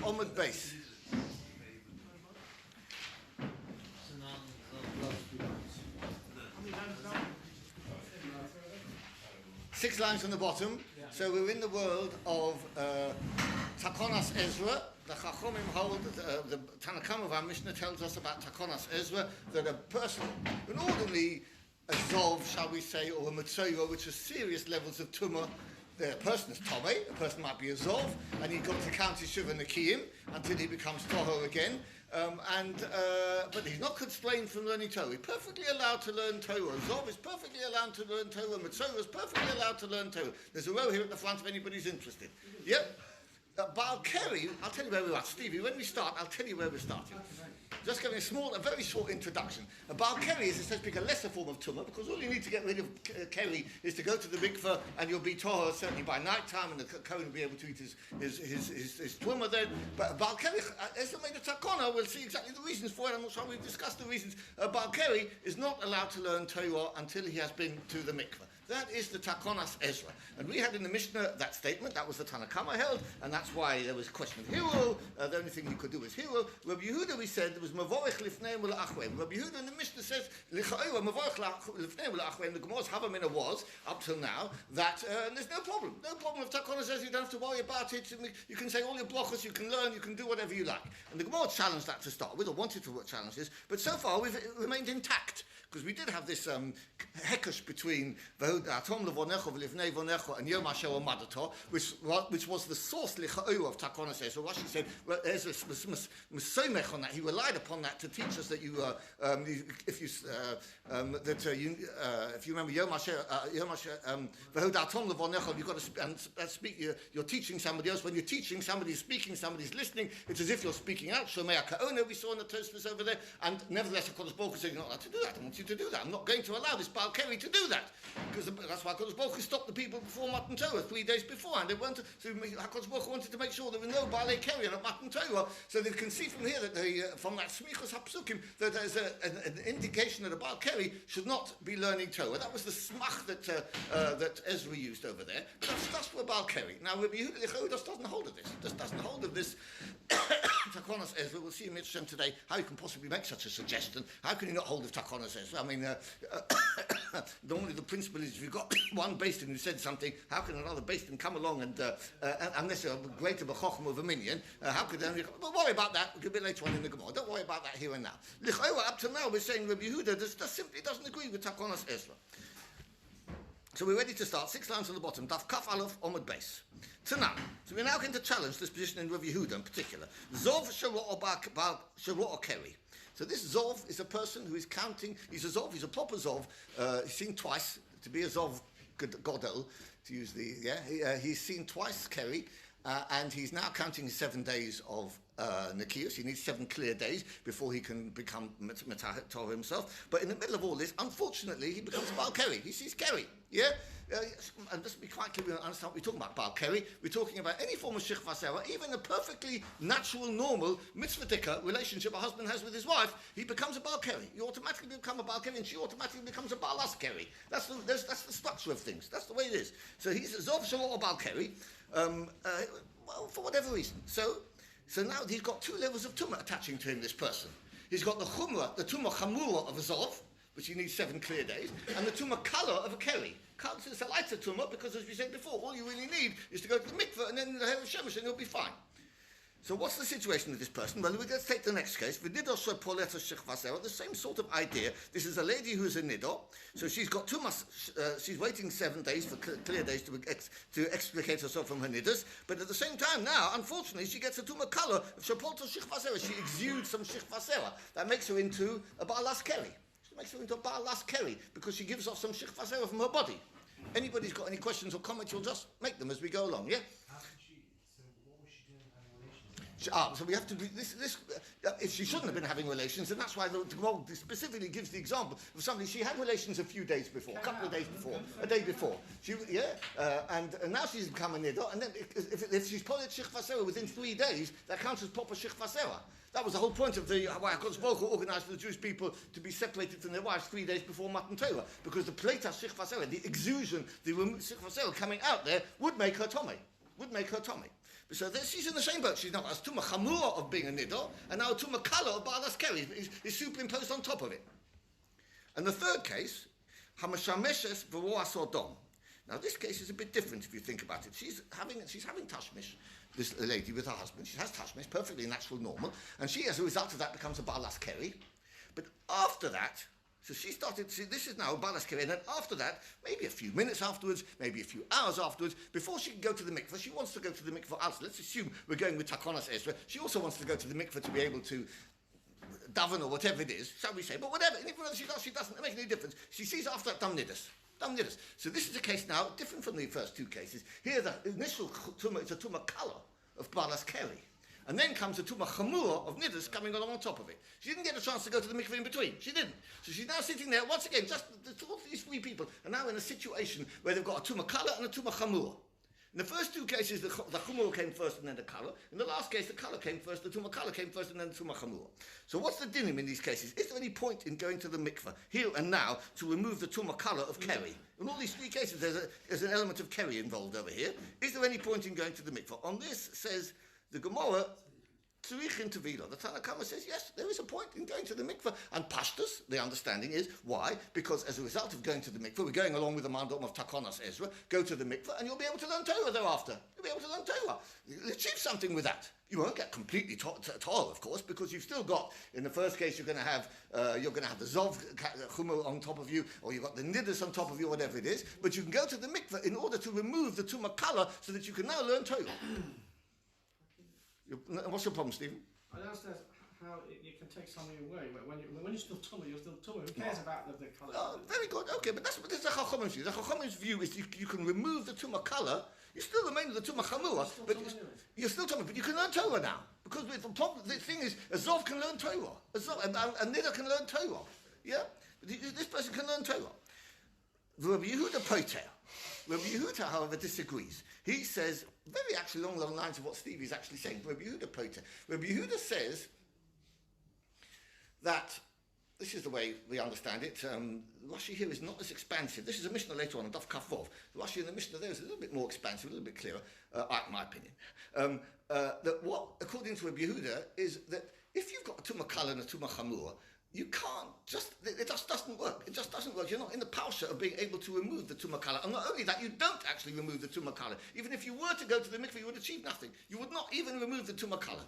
Omid Base. Six lines on the bottom. Yeah. So we're in the world of Takonas Ezra. The Chachomim hold, the Tanakam of our Mishnah tells us about Takonas Ezra, that a person, an ordinary Zov, shall we say, or a Metzoyo, which are serious levels of Tumah. The person is Tomei, a person might be a Zov, and he's got to count his Shiva Nekiyim until he becomes Toho again. But he's not constrained from learning Torah. He's perfectly allowed to learn Torah. Zov is perfectly allowed to learn Torah. Mitzvah is perfectly allowed to learn Torah. There's a row here at the front if anybody's interested. Yep. Baal Keri, I'll tell you where we're at. Stevie, when we start, I'll tell you where we're starting. Just giving a very short introduction. A Baal Keri is, so to speak, a lesser form of Tumah, because all you need to get rid of Keri is to go to the mikveh, and you'll be Torah certainly by night time, and the Kohen will be able to eat his Tumah then. But Baal Keri, as the Meidah Takona, we'll see exactly the reasons for it. I'm not sure we've discussed the reasons. Baal Keri is not allowed to learn Torah until he has been to the mikveh. That is the Takonas Ezra. And we had in the Mishnah that statement, that was the Tanakama held, and that's why there was a question of hero. The only thing you could do was hero. Rabbi Yehuda, we said, there was Mavorech Lifnei Ula Achweim. Rabbi Yehuda in the Mishnah says, Licha'oa Mavorech Lifnei Ula Achweim, the Gemara's Havamina was, up till now, that there's no problem. No problem with Takonas Ezra, you don't have to worry about it. You can say all your brachos, you can learn, you can do whatever you like. And the Gemara challenged that to start with, or wanted to challenge this, but so far we've remained intact. Because we did have this hekush between Atom Levonecho V'Livnei Vonecho and Yom Asher Madato, which was the source licha'u of Takonas Ezra. Rashi said Ezra Mesoimech on that. He relied upon that to teach us that if you remember Yom Asher V'Hod Atom Levonecho, you've got to speak. You're teaching somebody else. When you're teaching, somebody's speaking, somebody's listening. It's as if you're speaking out. Shomei Ka'ona we saw in the Tosfos over there, and nevertheless, HaKadosh Baruch Hu said you're not allowed to do that. I want you to do that. I'm not going to allow this Baal Keri to do that, because that's why HaKadosh Baruch Hu stopped the people before Matan Torah 3 days before, and HaKadosh Baruch Hu wanted to make sure there were no Baal Keri at Matan Torah, so they can see from here that from that Smichos HaPsukim that there's an indication that a Baal Keri should not be learning Torah. That was the smach that Ezra used over there. But that's for a Baal Keri. Now Rabbi Yehuda just doesn't hold of this. Just doesn't hold of this. Takonas Ezra. We'll see in Mitzvah today how you can possibly make such a suggestion. How can you not hold of Takonas Ezra? I mean, normally the principle is if you've got one Beis Din who said something, how can another Beis Din come along and unless you're greater b'chochma of a minion, how could they? Don't worry about that. A bit later on in the Gemara. Don't worry about that here and now. Up to now, we're saying Rabbi Yehuda just simply doesn't agree with Takonas Ezra. So we're ready to start. 6 lines on the bottom. Daf Kaf Aleph Omid Beis. Tanam. So we're now going to challenge this position in Rabbi Yehuda in particular. Zov Sharo Keri. So this Zov is a person who is counting. He's a Zov. He's a proper Zov. He's seen twice to be a Zov Godel, to use the he's seen twice Keri, and he's now counting his 7 days of Nekiyos. He needs 7 clear days before he can become Metahet Torah himself. But in the middle of all this, unfortunately, he becomes Baal Keri. He sees Keri. Yeah? And just to be quite clear, we understand what we're talking about, Baal Keri. We're talking about any form of Shechva Sarah, even a perfectly natural, normal, mitzvah relationship a husband has with his wife, he becomes a Baal Keri. You automatically become a Baal Keri, and she automatically becomes a Baalas Keri. That's the structure of things. That's the way it is. So he's a Zov Shalom or Baal Keri, well, for whatever reason. So now he's got 2 levels of tumah attaching to him, this person. He's got the tumah chamura of a Zov, which he needs 7 clear days, and the tumah kala of a Keri. It's a lighter tumah because, as we said before, all you really need is to go to the mikveh and then the Herav Shemesh and you'll be fine. So what's the situation with this person? Well, let's take the next case. The same sort of idea. This is a lady who's a nidor, so she's got 2 months. She's waiting 7 days for clear days to extricate herself from her nidors. But at the same time, now, unfortunately, she gets a tumah kala of shapolto shechvasera. She exudes some shechvasera that makes her into a baalas Keri. She makes her into a baalas Keri because she gives off some shechvasera from her body. Anybody's got any questions or comments? We'll just make them as we go along. Yeah. So we have to do this. If she shouldn't have been having relations, and that's why the Gemara specifically gives the example of somebody. She had relations a few days before, a couple of days before, a day before. And now she's become a nidor. And then if she's polet shechvasera within 3 days, that counts as proper shechvasera. That was the whole point of why HaKadosh Baruch Hu organized for the Jewish people to be separated from their wives 3 days before Matan Torah, because the pleta shechvasera, the exusion, the shechvasera coming out there would make her tomei. So she's in the same boat. She's now a Tumah Chamura of being a Nidor, and now a Tumah Kala of Ba'alas Keri is superimposed on top of it. And the third case, Hamashameshes V'roas Odom. Now this case is a bit different if you think about it. She's having tashmish, this lady with her husband. She has tashmish, perfectly natural, normal, and she, as a result of that, becomes a Ba'alas Keri. But after that, so she started, this is now a Ba'alas Keri, and then after that, maybe a few minutes afterwards, maybe a few hours afterwards, before she can go to the mikveh, she wants to go to the mikveh also. Let's assume we're going with Takonas Ezra. She also wants to go to the mikveh to be able to daven or whatever it is, shall we say, but whatever, and even though she doesn't make any difference, she sees after that Dam Nidus. So this is a case now, different from the first two cases. Here the initial Tumah is a Tumah Kala of Ba'alas Keri. And then comes a Tumah Chamur of Nidus coming along on top of it. She didn't get a chance to go to the mikveh in between. She didn't. So she's now sitting there, once again, just all these three people are now in a situation where they've got a Tumah Kala and a Tumah Chamur. In the first two cases, the Chamur came first and then the Kala. In the last case, the Kala came first, the Tumah Kala came first and then the Tumah Chamur. So what's the dinim in these cases? Is there any point in going to the mikveh here and now to remove the Tumah Kala of Keri? In all these three cases, there's an element of Keri involved over here. Is there any point in going to the mikveh? On this, says the Gemara, Tzurichin Tevila. The Tanna Kama says, yes, there is a point in going to the mikveh. And Pashtus, the understanding is, why? Because as a result of going to the mikveh, we're going along with the mandom of Takonas Ezra, go to the mikveh, and you'll be able to learn Torah thereafter. You'll be able to learn Torah. You'll achieve something with that. You won't get completely Torah, of course, because you've still got, in the first case, you're going to have the Zov Chumo on top of you, or you've got the Nidus on top of you, whatever it is, but you can go to the mikveh in order to remove the Tumah Kala so that you can now learn Torah. What's your problem, Stephen? I don't understand how you can take something away. When you're still tumah, you're still tumah. Who cares about the colour? Oh, very good. Okay, but this is the Chachamim's view. The Chachamim's view is you can remove the Tumah Kala. You still remain with the Tumah Chamura, but you're still Tumah. But you can learn Torah now. Because the thing is, a Zov can learn Torah. A Niddah can learn Torah. Yeah? This person can learn Torah. Rabbi Yehuda Poter. Rabbi Yehuda, however, disagrees. He says, very actually along the lines of what Steve is actually saying, Rabbi Yehuda Poter. Rabbi Yehuda says that, this is the way we understand it, Rashi here is not as expansive. This is a Mishnah later on, Daf Kafov. The Rashi in the Mishnah there is a little bit more expansive, a little bit clearer, in my opinion. That what, according to Rabbi Yehuda, is that if you've got a Tumah Kala and a Tumah Chamura, you can't it just doesn't work. It just doesn't work. You're not in the pausha of being able to remove the Tumah Kala. And not only that, you don't actually remove the Tumah Kala. Even if you were to go to the mikveh, you would achieve nothing. You would not even remove the Tumah Kala.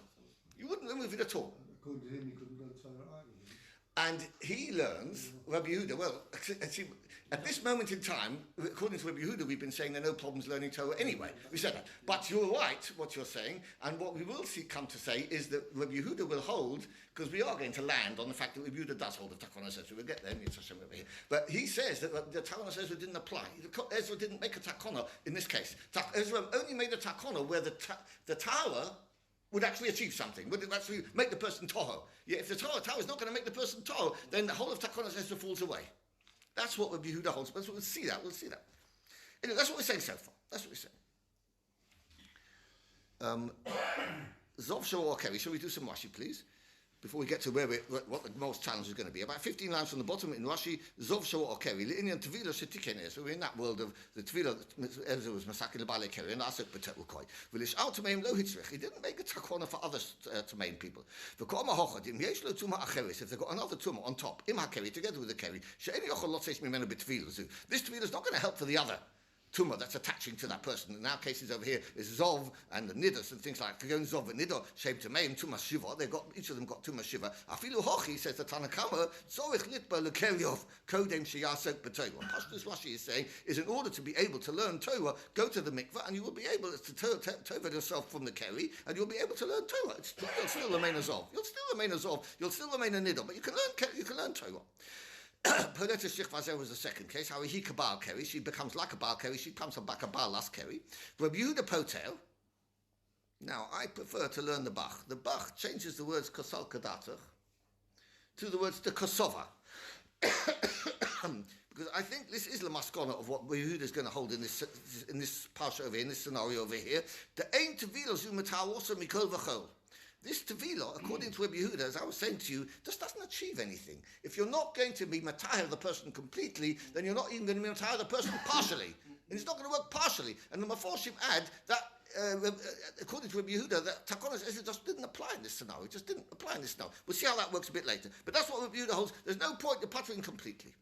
You wouldn't remove it at all. According to him, he couldn't go to Torah. And he learns, Rabbi Yehuda, well, at this moment in time, according to Rabbi Yehuda, we've been saying there are no problems learning Torah anyway. We said that. But you're right, what you're saying, and what we will come to say is that Rabbi Yehuda will hold, because we are going to land on the fact that Rabbi Yehuda does hold the Takonos Ezra. We'll get there, over here. But he says that the Takonos Ezra didn't apply. Ezra didn't make a Takona in this case. Ezra only made a Takona where the tower would actually achieve something, would it actually make the person toho. Yeah, if the tower is not going to make the person toho, then the whole of Takonas Ezra falls away. That's what Rabbi Yehuda holds. But we'll see that. Anyway, that's what we're saying so far. That's what we're saying. Zov Shor Keri. Shall we do some Rashi, please? Before we get to what the most challenge is going to be. About 15 lines from the bottom in Rashi, Zov Shor Keri. Li'inyan Tevila Shetiken Ezra. We're in that world of the Tevila. Ezra was Masakin Lebale Keri, and Asik B'Teru Koi. V'lish Al Tameim Lo Hitzrich. He didn't make a takona for other Tameim people. V'Kol Mahochad Im Yesh Lo Tumah Acheris. If they've got another tumah on top, Im HaKeri, together with the Keri, She'eni Yochol Lot Seish Mimenu B'Tevila. This Tevila is not going to help for the other tumah that's attaching to that person. In our cases over here is Zov and the Nidus and things like that. Zov and Nidor, Shem Tameim, Tumah Shiva. Each of them got Tumah Shiva. Afilu Hochi, says the Tanakama, Zorich Litba Lekeriov, Kodem Shiyasek B'Torah. What Pashtus Rashi is saying is in order to be able to learn Torah, go to the mikveh and you will be able to Torah yourself from the Keri and you'll be able to learn Torah. You'll still remain a Zov. You'll still remain a Zov. You'll still remain a Nidor, but you can learn Torah. Poleta Shich was the second case. How he kabal Keri, she becomes like a Baal Keri, she becomes like a Baal last Keri. Rabbi Yehuda Potel. Now I prefer to learn the Bach. The Bach changes the words kosal kadatach to the words the kosova. Because I think this is the maskana of what Rabbi Yehuda is going to hold in this parsha over here, in this scenario over here. The ain tevila zumatal also mikol v'chol. This tevila, according to Rabbi Yehuda, as I was saying to you, just doesn't achieve anything. If you're not going to be matahir the person completely, then you're not even going to be matahir the person partially. And it's not going to work partially. And the Meforshim add that according to Rabbi Yehuda, that Takonos Ezra just didn't apply in this scenario. It just didn't apply in this scenario. We'll see how that works a bit later. But that's what Rabbi Yehuda holds. There's no point in puttering completely.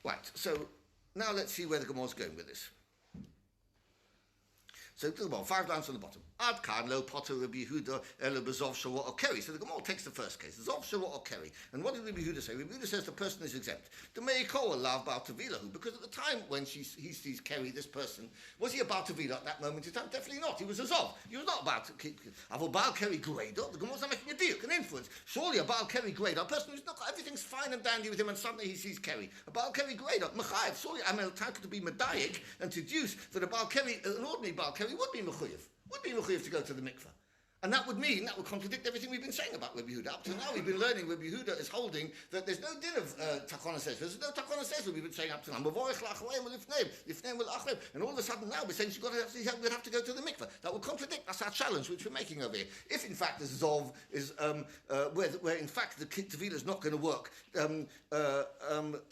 Right, so now let's see where the Gemara is going with this. So to the bottom, 5 lines on the bottom. Ad kan lo potter Rabbi Yehuda elo bezov shawot or keri. So the Gemara takes the first case, zov shawot or keri. And what did Rabbi Yehuda say? Rabbi Yehuda says the person is exempt. The meikoa lav bar tevilahu, because at the time when he sees keri, this person, was he about to at that moment in time? Definitely not. He was a zov. He was not about to. Avo baal keri grado. The Gemara is not making a deal, an influence. Surely a baal keri grado, a person who's not everything's fine and dandy with him, and suddenly he sees keri. A baal keri grado, mechayev. Surely I'm entitled to be medayik and to deduce that a baal keri, an ordinary baal keri, would be mechuyev. Would be mechuyev to go to the mikveh. And that would contradict everything we've been saying about Rabbi Yehuda. Up to now, we've been learning Rabbi Yehuda is holding that there's no din of Takonos Ezra. There's no Takonos Ezra we've been saying up to now. And all of a sudden now we're saying we'd have to go to the mikveh. That would contradict. That's our challenge, which we're making over here. If in fact the Zov is, where in fact the Tevila is not going to work,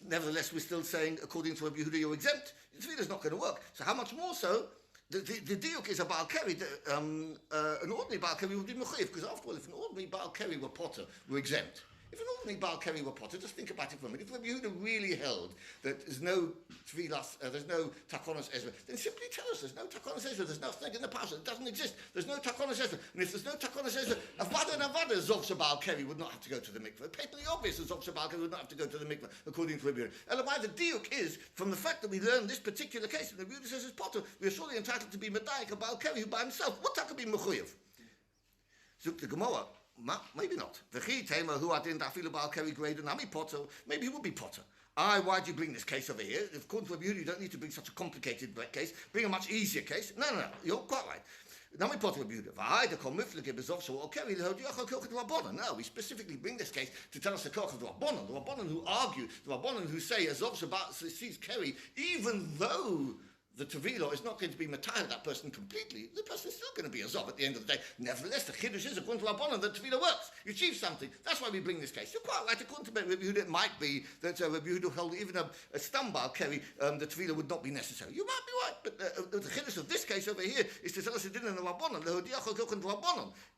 nevertheless we're still saying, according to Rabbi Yehuda, you're exempt. The Tevila is not going to work. So how much more so? The diuk is a Baal Keri, an ordinary Baal Keri would be mechuyev, because after all, if an ordinary Baal Keri were potter, we're exempt. If an ordinary Baal Keri were potter, just think about it for a minute. If Rabbi Yehuda really held that there's no Tvilas, there's no Takonos Ezra, then simply tell us there's no Takonos Ezra, there's nothing in the past, it doesn't exist, there's no Takonos Ezra. And if there's no Takonos Ezra, Avada and Avada, Zov Shabal Keri would not have to go to the mikveh. Patently obvious that Zov Shabal Keri would not have to go to the mikveh, according to Rabbi Yehuda. Elamai, the diuk is, from the fact that we learned this particular case, and Rabbi Yehuda says it's potter, we are surely entitled to be Medayik, a Baal Keri, who by himself, what could be mechuyev? Zuk the Gemara. Maybe not. Maybe he would be potter. Why do you bring this case over here? According to Rabbi Yehuda, you don't need to bring such a complicated case. Bring a much easier case. No. You're quite right. No, we specifically bring this case to tell us the koch of the Rabbanon who argue, the Rabbanon who say Azov Shabbat sees Keri, even though the Tevila is not going to be matayil that person completely, the person is still going to be a Zov at the end of the day. Nevertheless, the Chiddush is, according to Rabbanon, that Tevila works. You achieve something. That's why we bring this case. You're quite right. According to Rabbi Yehuda, it might be that Rabbi Yehuda held even a stambal Keri, the Tevila would not be necessary. You might be right, but the Chiddush of this case over here is to tell us it didn't in the Rabbanon.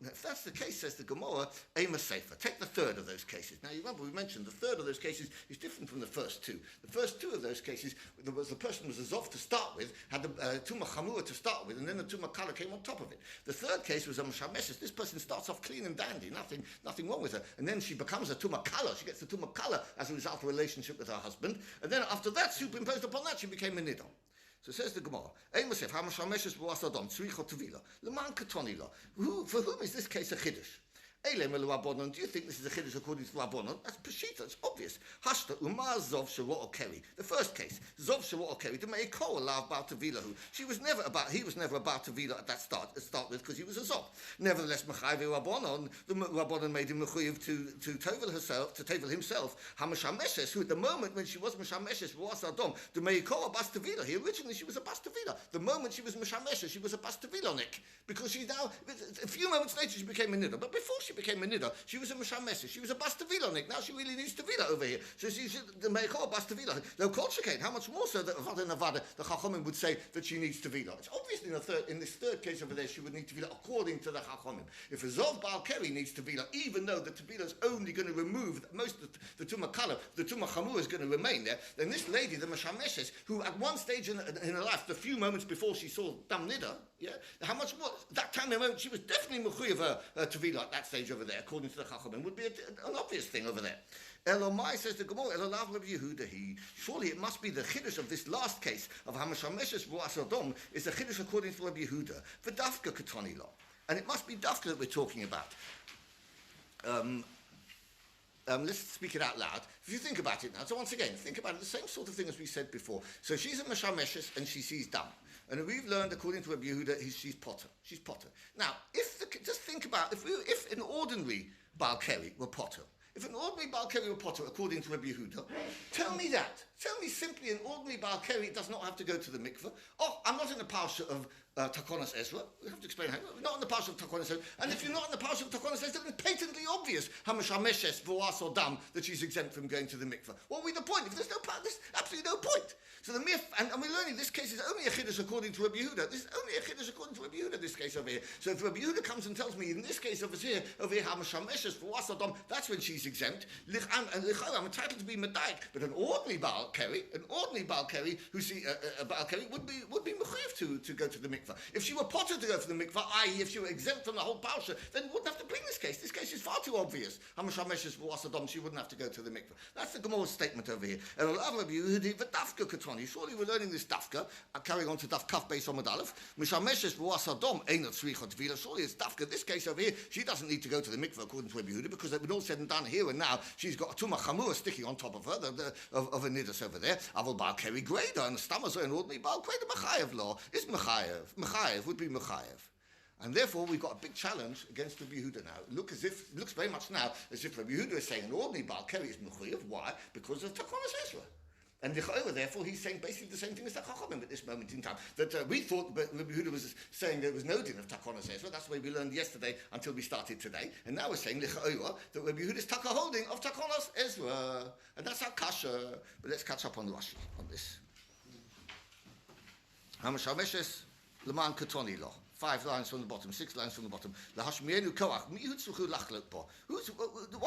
If that's the case, says the Gemara, a Masechet. Take the third of those cases. Now, you remember we mentioned the third of those cases is different from the first two. The first two of those cases, the person was a Zov to start with, had the Tumah Chamura to start with, and then the Tumah Kala came on top of it. The third case was a Mashameshes. This person starts off clean and dandy, nothing wrong with her. And then she becomes a Tumah Kala. She gets the Tumah Kala as a result of a relationship with her husband. And then after that, superimposed upon that, she became a Nidon. So says the Gemara, for whom is this case a Chiddush? Do you think this is a Chiddush according to Rabbanon? That's Peshita, it's obvious. Hashta Umar Zov Shavot Keri. The first case, Zov Shavot Keri, the Meikoa Lav Bar Tevilahu. He was never about Tevila at that start with, because he was a Zov. Nevertheless, Mechayve Rabbanon, the Rabbanon made him Mechuyev to Tevel himself. Hamashameshes, who at the moment when she was Mashameshes, was Adom, the Meikoa Bas Tevila. Originally she was a Bas Tevila. The moment she was Mashameshes, she was a Bas Tevilonik. Because she's now, a few moments later she became a Niddah. But before she became a Niddah, she was a Mashameshes. She was a Bas Tevilonik. Now she really needs Tevila over here. So she's the Meikoa Bas Tevila. They'll call Shekain. How much more so that Avada Navada, the Chachomim would say that she needs Tevila. It's obviously in this third case over there, she would need Tevila according to the Chachomim. If a Zov Baal Keri needs Tevila, even though the Tevila is only going to remove most of the Tumah Kala, the Tumah Chamur is going to remain there, then this lady, the Mashameshes, who at one stage in her life, the few moments before she saw Dam Niddah, how much more, that time, she was definitely Mechuyev Tevila at that stage over there, according to the Chachomim, would be an obvious thing over there. Elomai says the Gemara, Elolav Rabbi Yehuda he. Surely it must be the Chiddush of this last case of Hamashameshes Ruas Adom is the Chiddush according to Rabbi Yehuda. V'dafka Katoni Lo. And it must be Dafka that we're talking about. Let's speak it out loud. If you think about it now, so once again, think about it, the same sort of thing as we said before. So she's a Mashameshes and she sees Dam. And we've learned, according to Rabbi Yehuda, she's potter. She's potter. Now, just think about, if an ordinary Baal Keri were potter, if an ordinary Baal Keri were potter, according to Rabbi Yehuda, tell me that. Tell me simply an ordinary Baal Keri does not have to go to the mikveh. Oh, I'm not in the parsha of Takonos Ezra. We have to explain how. We're not in the parsha of Takonos Ezra. And if you're not in the parsha of Takonos Ezra, then it's patently obvious Hamashameshes Voas or Dam that she's exempt from going to the mikveh. What would be the point? If there's absolutely no point. So the mere and we're learning this case is only a chiddush according to Rabbi Yehuda. This is only a chiddush according to Rabbi Yehuda. This case over here. So if Rabbi Yehuda comes and tells me in this case over here Hamashameshes Voas or Dam, that's when she's exempt. I'm entitled to be medaik, but an ordinary Baal Keri who see a Baal Keri would be mechuyev to go to the mikveh. If she were potter to go for the mikveh, i.e., if she were exempt from the whole parsha, then wouldn't have to bring this case. This case is far too obvious. Hamashameshes Voasadom, she wouldn't have to go to the mikveh. That's the Gemara's statement over here. Surely we're learning this dafka, carrying on to daf kaf beis omad aleph. Mishameshes Voasadom ain't tzricha tvila. Surely it's dafka. This case over here, she doesn't need to go to the mikveh according to Rabbi Yehuda because it would all said and done here and now. She's got a tumah chamura sticking on top of her, of a nidus over there. Avol Baal Keri Greda and Stamazah and ordinary Baal Greda Mechayev law is Mechayev. Mechayev would be Mechayev. And therefore we've got a big challenge against Rabbi Yehuda now. Looks very much now as if Rabbi Yehuda is saying an ordinary Baal Keri is Mechayev. Why? Because of Takonos Ezra. And therefore he's saying basically the same thing as the Chachamim at this moment in time. That we thought that Rabbi Yehuda was saying there was no din of Takonos Ezra. That's the way we learned yesterday until we started today. And now we're saying that Rabbi Yehuda's taka holding of Takonos Ezra. And that's our kasha. But let's catch up on Rashi on this. Hamashameshes Leman Katoni Lo. 5 lines from the bottom, 6 lines from the bottom. Why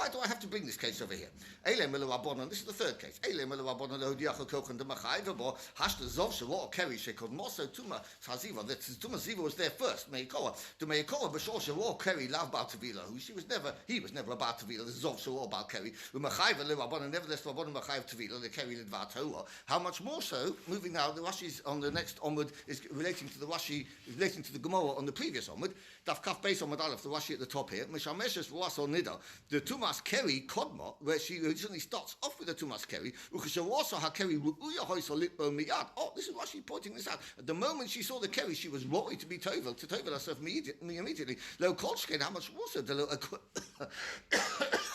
do I have to bring this case over here? This is the third case. Tuma Ziva was there first. He was never a Bar Tavila. This is also all about Keri. Nevertheless, how much more so? Moving now, the Rashi's on the next onward is relating to the Rashi, relating to the Gemara on the previous onward, Daf Kaf Beis Omad Aleph, the Rashi at the top here, Mishameshes Voas or Nida, the Tumas Keri Kodma, where she originally starts off with the Tumas Keri, Ukashawasa HaKeri Ru'uya Hoyso Litbo Miyad. Oh, this is Rashi pointing this out. At the moment she saw the Keri, she was ready to be Tovel herself immediately. Lo Kolshken, how much more so?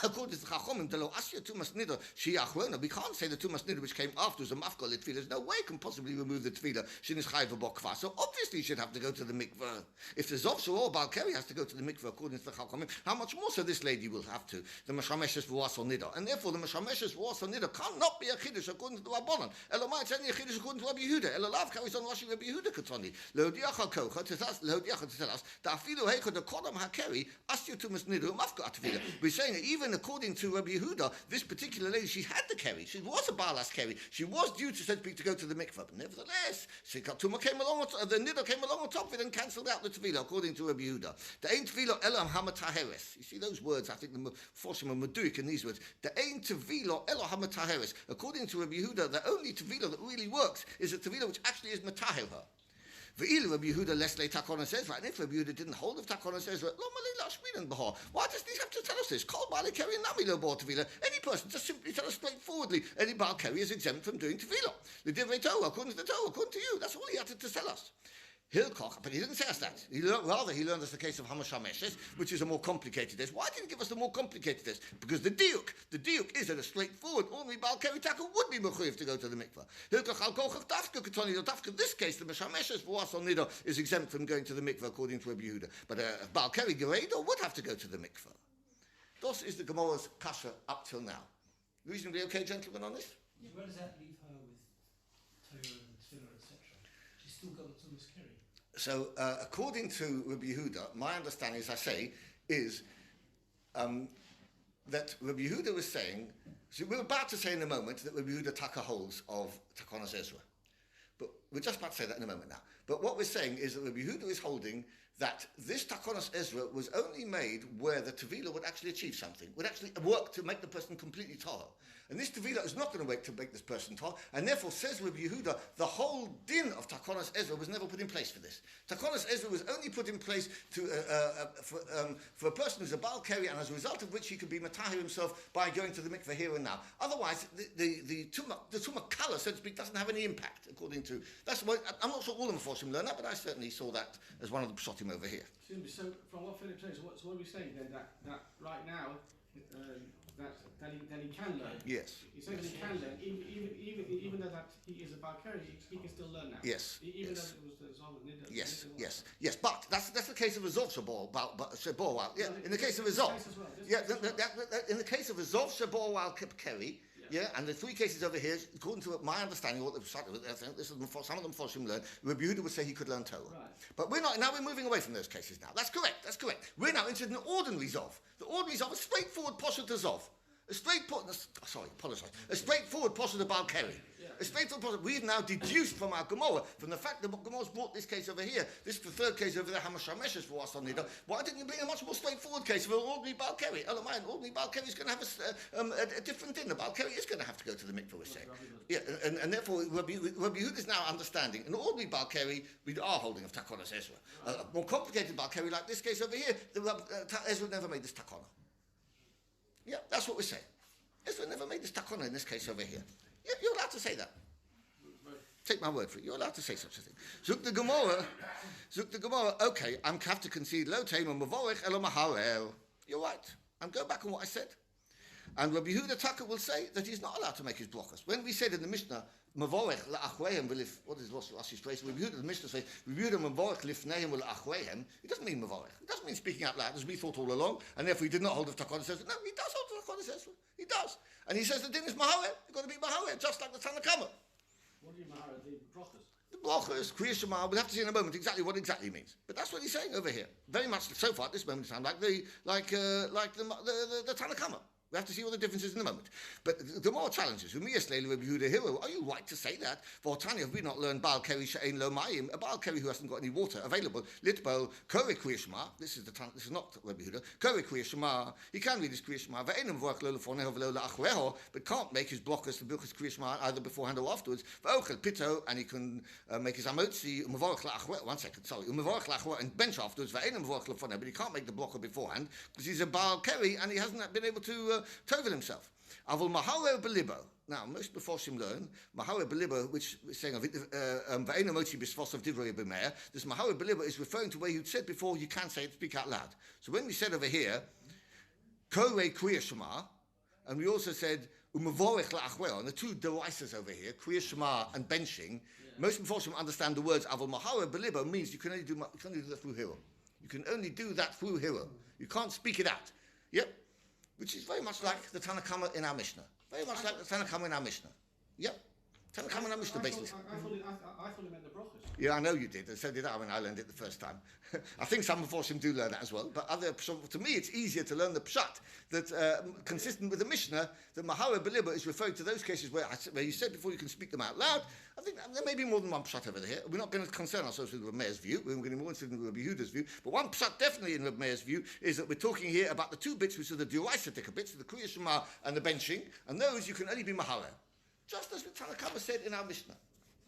According to the Chachomim, the Lo Asya Tumas Nida, she Achrona. We can't say the Tumas Nida which came after was a Mafkal Litfil. There's no way it can possibly remove the Tfila. She is Chayva Bokva. So obviously she should have to go to the mikveh. If the Zov or Baal Keri has to go to the mikveh according to the Chachamim, how much more so this lady will have to? The Mashameshes Voas or Nida. And therefore the Mashameshes Voas or Nida cannot be a Chiddush according to the Rabbanan. Elomai, it's only a Chiddush according to Rabbi Yehuda. Elolav carries on Rashi Rabbi Yehuda Katoni. Leodiacha Kocha to tell us that Afilu Hecha the Kodam HaKeri Asyu Tumas Nidu Mafka Atavila. We're saying that even according to Rabbi Yehuda, this particular lady, she had the Keri. She was a Baalas Keri. She was due to, so to speak, to go to the mikveh. But nevertheless, the Nida came along on top of it and cancelled out the Tefillah, according to Rabbi Yehuda. The Ein Tefillah Elam Hamataheres. You see those words, I think the Forshim are Meduik in these words. The Ein Tefillah Elam Hamataheres. According to Rabbi Yehuda, the only Tefillah that really works is a Tefillah which actually is Mataher her. Ve'il Rabbi Yehuda lesle Takonos Ezra, and if Rabbi Yehuda didn't hold of Takonos Ezra, lo malei lashmin bahar. Why does he have to tell us this? Kol Baal Keri Nami lo bar Tefillah. Any person just simply tell us straightforwardly, any Baal Keri is exempt from doing Tefillah. The Divrei Torah, according to the Torah, according to you. That's all he had to tell us. Hilkoch, but he didn't say us that. He learned us the case of Hamashameshes, which is a more complicated test. Why didn't he give us the more complicated test? Because the diuk is that a straightforward, ordinary Baal Keri Taka would be mechuyev to go to the mikveh. Hilkoch al kochach dafka katoni. The dafka, this case, the Mashameshes Voas on Nido is exempt from going to the mikveh according to Rabbi Yehuda. But a Baal Keri Geredo would have to go to the mikveh. This is the Gemara's kasha up till now. Reasonably okay, gentlemen, on this? Yeah, where does that leave her with Torah and Tefillah, etc.? She's still got the Tumas Keri. So, according to Rabbi Yehuda, my understanding, as I say, is that Rabbi Yehuda was saying, so we're about to say in a moment that Rabbi Yehuda taka holds of Takonos Ezra. But we're just about to say that in a moment now. But what we're saying is that Rabbi Yehuda is holding that this Takonos Ezra was only made where the Tevila would actually achieve something, would actually work to make the person completely tahor. And this Tevila is not going to work to make this person tahor, and therefore, says Rabbi Yehuda, the whole din of Takonos Ezra was never put in place for this. Takonos Ezra was only put in place to for a person who's a Baal Keri, and as a result of which he could be matahir himself by going to the mikveh here and now. Otherwise, the tumah kala, so to speak, doesn't have any impact, according to... That's what, I'm not sure all the Meforshim learn that, but I certainly saw that as one of the pshatim over here. So from what Philip says, so what are we saying then? That right now, that he can learn. Yes. He said that he can learn, even though that he is a Balkari, he can still learn now. Yes. Even Yes. though it was the Zol and Nidda. Yes. But that's the case of Azov Shabor. Yeah. In the case of Azov. Yeah. In the case of Azov Shabor Keri. Yeah, and the three cases over here, according to my understanding, what this is some of them Foshim learn. Rabbi Yehuda would say he could learn Torah, but we're not. Now we're moving away from those cases. Now that's correct. We're now interested in the ordinary Zov. The ordinary Zov, a straightforward poshet to Zov, a straightforward poshet to Baal Keri. A straightforward poshet. We've now deduced from our Gemara, from the fact that Gemara's brought this case over here. This is the third case over there. Hamashameshes for us on Nida. Why didn't you bring a much more straightforward case of an ordinary Baal Keri? An ordinary Baal Keri is going to have a different dinner. Baal Keri is going to have to go to the mikveh, we're saying. Yeah, and therefore Rabbi Yehuda is now understanding an ordinary Baal Keri we are holding of Takonas Ezra. A more complicated Baal Keri like this case over here, Ezra never made this Takona. Yeah, that's what we're saying. Ezra never made this Takona in this case over here. Yeah, you're allowed to say that. Take my word for it. You're allowed to say such a thing. Zuk the Gemara. Okay, I'm have to concede. Lo tema mavorech elo maharel. You're right. I'm going back on what I said. And Rabbi Yehuda Taka will say that he's not allowed to make his blockas. When we said in the Mishnah, mavorech la'achreihem v'lif. What is Rashi's phrase? Rabbi Yehuda, the Mishnah says, Rabbi Yehuda mavorech lifneihem v'la'achreihem. It doesn't mean mavorech. It doesn't mean speaking out loud, as we thought all along. And therefore he did not hold of Takonis Ezra. No, he does hold of Takonis Ezra. He does. And he says the din is mahareh. You've got to be mahareh, just like the Tanakama. What do you matter? The brachos. The brachos, Kriya Shema. We'll have to see in a moment exactly what exactly means. But that's what he's saying over here. Very much so far at this moment in time, like the Tanakama. We have to see what the difference is in a moment. But the more challenges, are you right to say that? For Tanya, have we not learned Baal Keri She'ein Lo Mayim, a Baal Keri who hasn't got any water available? Litbol Kore Kriya Shema. This is not Rabbi Yehuda. Kore Kriya Shema. He can read his Kriya Shema. Ve'enim Vorach Lo Lefoneho V'Lo La'achreho, but can't make his blockers to build his Kriya Shema either beforehand or afterwards. Ve'ochel Pito, and he can make his Amotzi Umevorach La'achreho. 1 second, sorry. Umevorach La'achreho and bench afterwards. Ve'enim Vorach Lefoneho, but he can't make the blocker beforehand because he's a Baal Keri and he hasn't been able to tovel himself. Avol Mahare Belibo. Now, most Meforshim learn Mahare Belibo, which is saying of Ve'ena Mochi Bisfos of Divrei B'Meir. This Mahare Belibo is referring to where you said before you can say it, speak out loud. So when we said over here, Korei Kriya Shema, and we also said Umavorech La'achwel, and the two devices over here, Kriya Shema and benching, most Meforshim understand the words Avol Mahare Belibo means you can only do that through Hiro. You can only do that through Hiro. You can't speak it out. Yep. Which is very much like the Tanakama in our Mishnah. Very much like the Tanakama in our Mishnah. Yep. Tanakama in our Mishnah, basically. I thought it meant the brachos. Yeah, I know you did, and so did I when I learned it the first time. I think some of us do learn that as well, but to me it's easier to learn the pshat, that consistent with the Mishnah, that Mahara Beliba is referring to those cases where you said before you can speak them out loud. I think there may be more than one pshat over here. We're not going to concern ourselves with Reb Meir's view, we're going to be more interested in Rabbi Yehuda's view, but one pshat definitely in Reb Meir's view is that we're talking here about the two bits which are the Dioisatika bits, the Kriya Shema and the benching, and those you can only be Mahara. Just as the Tanakama said in our Mishnah.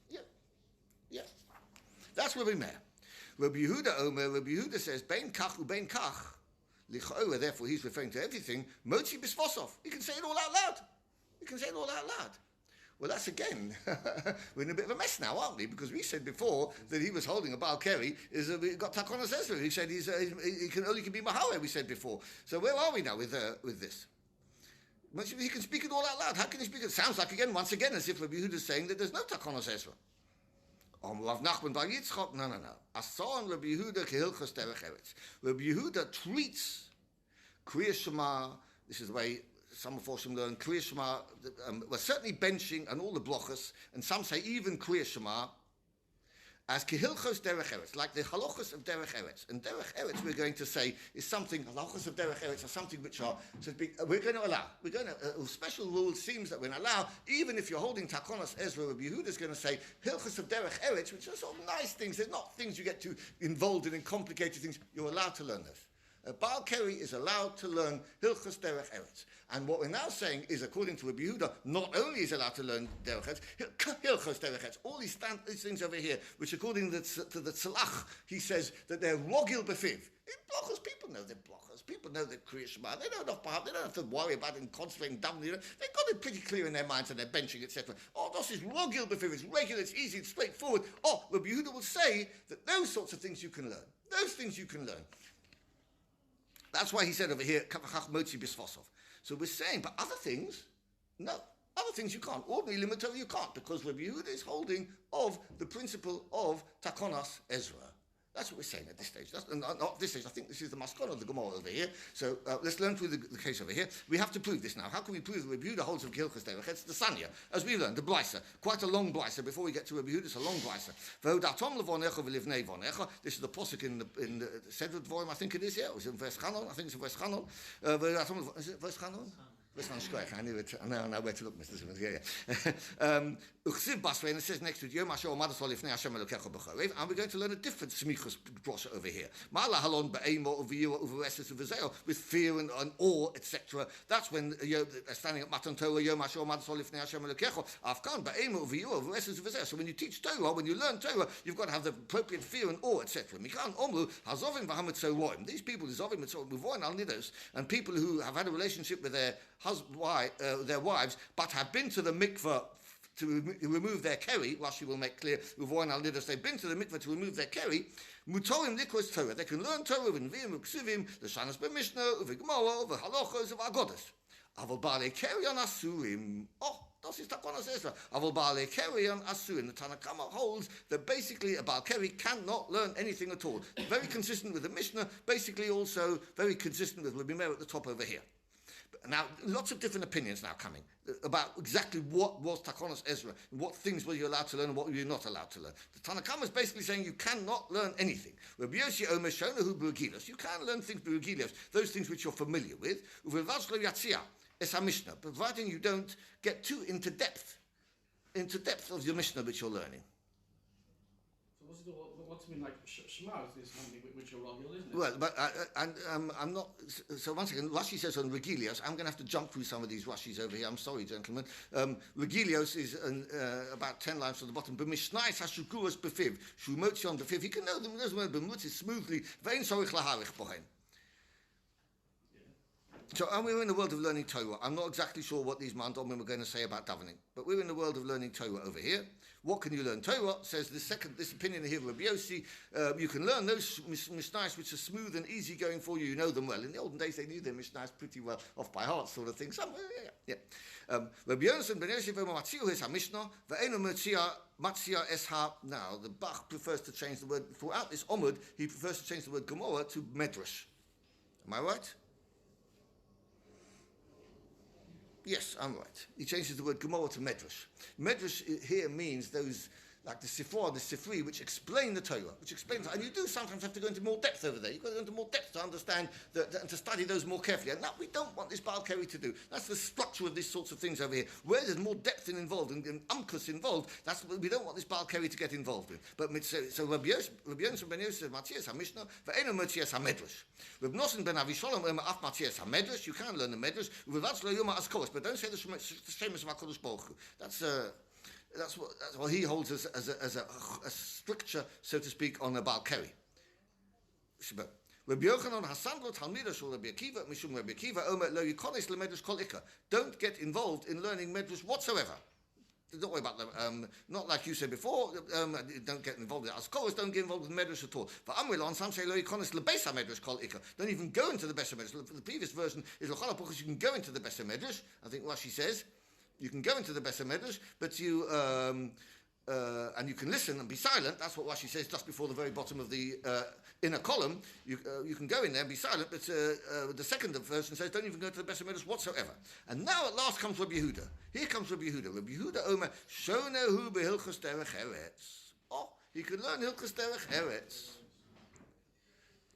Yeah. That's Rabbi Meir. Rabbi Yehuda says, Bein kach u bein kach. Lich'ora, therefore he's referring to everything. Motzi bisfosov. He can say it all out loud. Well, that's again, we're in a bit of a mess now, aren't we? Because we said before that he was holding a Baal Keri, got Takonos Ezra. He said he can only be Mahaweh, we said before. So where are we now with this? He can speak it all out loud. How can he speak it? Sounds like, once again, as if Rabbi Yehuda is saying that there's no Takonos Ezra. Rav Nachman bar Yitzchak, no. Asan Rabbi Yehuda kehilchos derech eretz. Rabbi Yehuda treats Kriya Shema, this is the way some of us learn, Kriya Shema, well, certainly benching and all the blochas, and some say even Kriya Shema, as kehilchos derech eretz, like the halachos of derech eretz. And derech eretz, we're going to say, is something, halachos of derech eretz are something which are, we're going to allow. A special rule seems that we're going to allow, even if you're holding Takonos Ezra, Rabbi Yehuda is going to say, hilchos of derech eretz, which are sort of nice things, they're not things you get too involved in complicated things, you're allowed to learn those. A Baal Keri is allowed to learn Hilchos Derech Eretz. And what we're now saying is, according to Rabbi Yehuda, not only is allowed to learn Derech Eretz, Hilchos Derech Eretz, all these things over here, which according to the Tzalach, he says that they're Rogil Befiv. Blochers, people know they're blochers. People know they're Kriya Shema. They don't have to worry about it and concentrating doubling. They've got it pretty clear in their minds and they're benching, etc. Oh, this is Rogil Befiv. It's regular, it's easy, it's straightforward. Oh, Rabbi Yehuda will say that those sorts of things you can learn. Those things you can learn. That's why he said over here, "Kavachach motzi bisfosov." So we're saying, but other things, no. Other things you can't. Ordinary limit Torah you can't, because Rabbi Yehuda is holding of the principle of Takonas Ezra. That's what we're saying at this stage. Not at this stage. I think this is the maskon of the Gemara over here. So let's learn through the case over here. We have to prove this now. How can we prove that Rabbi Yehuda holds of Gilchas Derech? It's the Sanya, as we learned, the Blaisa. Quite a long Blaisa. Before we get to Rabbi Yehuda, it's a long Blaisa. This is the posuk in the Seder Dvorim, I think it is, yeah? It was in verse Chanon. I think it's in verse Chanon. Is it verse Chanon? I knew it. I know where to look, Mr. Simmons. Yeah. And it says next to it, and we're going to learn a different smichus brosha over here. With fear and awe, etc. That's when you're standing at Matan Torah, so when you teach Torah, when you learn Torah, you've got to have the appropriate fear and awe, etc. These people, and people who have had a relationship with their wives, but have been to the mikveh to remove their keri. Rashi will make clear, they've been to the mikveh to remove their keri. Mutorim likros Torah. They can learn Torah in Vim, Ksuvim, the Shanas B'Mishnah, the Gemara, the Halachos of Agodas. Aval Baalei Keri on Asurim. Das ist Takonas Ezra. Aval Baalei Keri on Asurim. The Tanakama holds that basically a Baal Keri cannot learn anything at all. Very consistent with the Mishnah, basically also very consistent with Rabbi Meir at the top over here. Now, lots of different opinions now coming about exactly what was Takonos Ezra, and what things were you allowed to learn and what were you not allowed to learn. The Tanakhama is basically saying you cannot learn anything. Rabbi Yossi Omer Shonahu Berugilos. You can learn things Berugilos, those things which you're familiar with. Es Mishnah, providing you don't get too into depth of your Mishnah which you're learning. What's mean like Shema is something which you're wrong, isn't it? Well, but I'm not. So once again, Rashi says on Regilios. I'm going to have to jump through some of these Rashis over here. I'm sorry, gentlemen. Regilios is about 10 lines from the bottom. B'mishnais hashukuras befiv shumotzion befiv. He can know them. Knows when b'mutzis smoothly. Vein sorich laharich bohen. So we're in the world of learning Torah. I'm not exactly sure what these mandomim are going to say about davening, but we're in the world of learning Torah over here. What can you learn? Torah says this opinion here of Rabbi Yossi, you can learn those mishnayos which are smooth and easy going for you. You know them well. In the olden days, they knew their mishnayos pretty well off by heart, sort of thing. Somewhere, yeah. Rabbi Yossi ben Yossi v'matziu his mishnah ve'enu matzia esha. Now the Bach prefers to change the word throughout this Omud. He prefers to change the word Gemara to medrash. Am I right? Yes, I'm right. He changes the word Gemara to Medrash. Medrash here means those, like the Sifra, the Sifri, which explain the Torah, and you do sometimes have to go into more depth over there. You've got to go into more depth to understand and to study those more carefully. And that we don't want this Baal Keri to do. That's the structure of these sorts of things over here. Where there's more depth involved and umkus involved, that's what we don't want this Baal Keri to get involved in. But so Rabbi Yosef ben Yosef says, Matzias HaMishnah, ve'enu Matzias HaMedrash. Rabbi Nosson ben Avishalom, af Matzias HaMedrash, you can learn the Medrash, v'vatz lo yoma askoros, but don't say the Shemus of HaKadosh Baruch Hu. That's what he holds as a stricture, so to speak, on the Baal Keri. Rabbi Yochanan Hasandlo Talmidah Shul Rabbi Akiva Mishum Rabbi Akiva Omer Lo Yikonis LeMedrash Kol Ikar. Don't get involved in learning Medrash whatsoever. Don't worry about them. Not like you said before. Don't get involved in it. As scholars don't get involved with Medrash at all. But Amrilon, some say Lo Yikonis LeBeis HaMedrash Kol Ikar. Don't even go into the Beis HaMedrash. The previous version is L'chol HaPuchos. You can go into the Beis HaMedrash. I think Rashi says. You can go into the Beis HaMedrash, but you and you can listen and be silent. That's what Rashi says just before the very bottom of the inner column. You can go in there and be silent, but the second version says don't even go to the Beis HaMedrash whatsoever. And now at last comes Rabbi Yehuda. Here comes Rabbi Yehuda. Rabbi Yehuda Omer Shonehu beHilchos Derech Eretz. Oh, he could learn Hilchos Derech Eretz,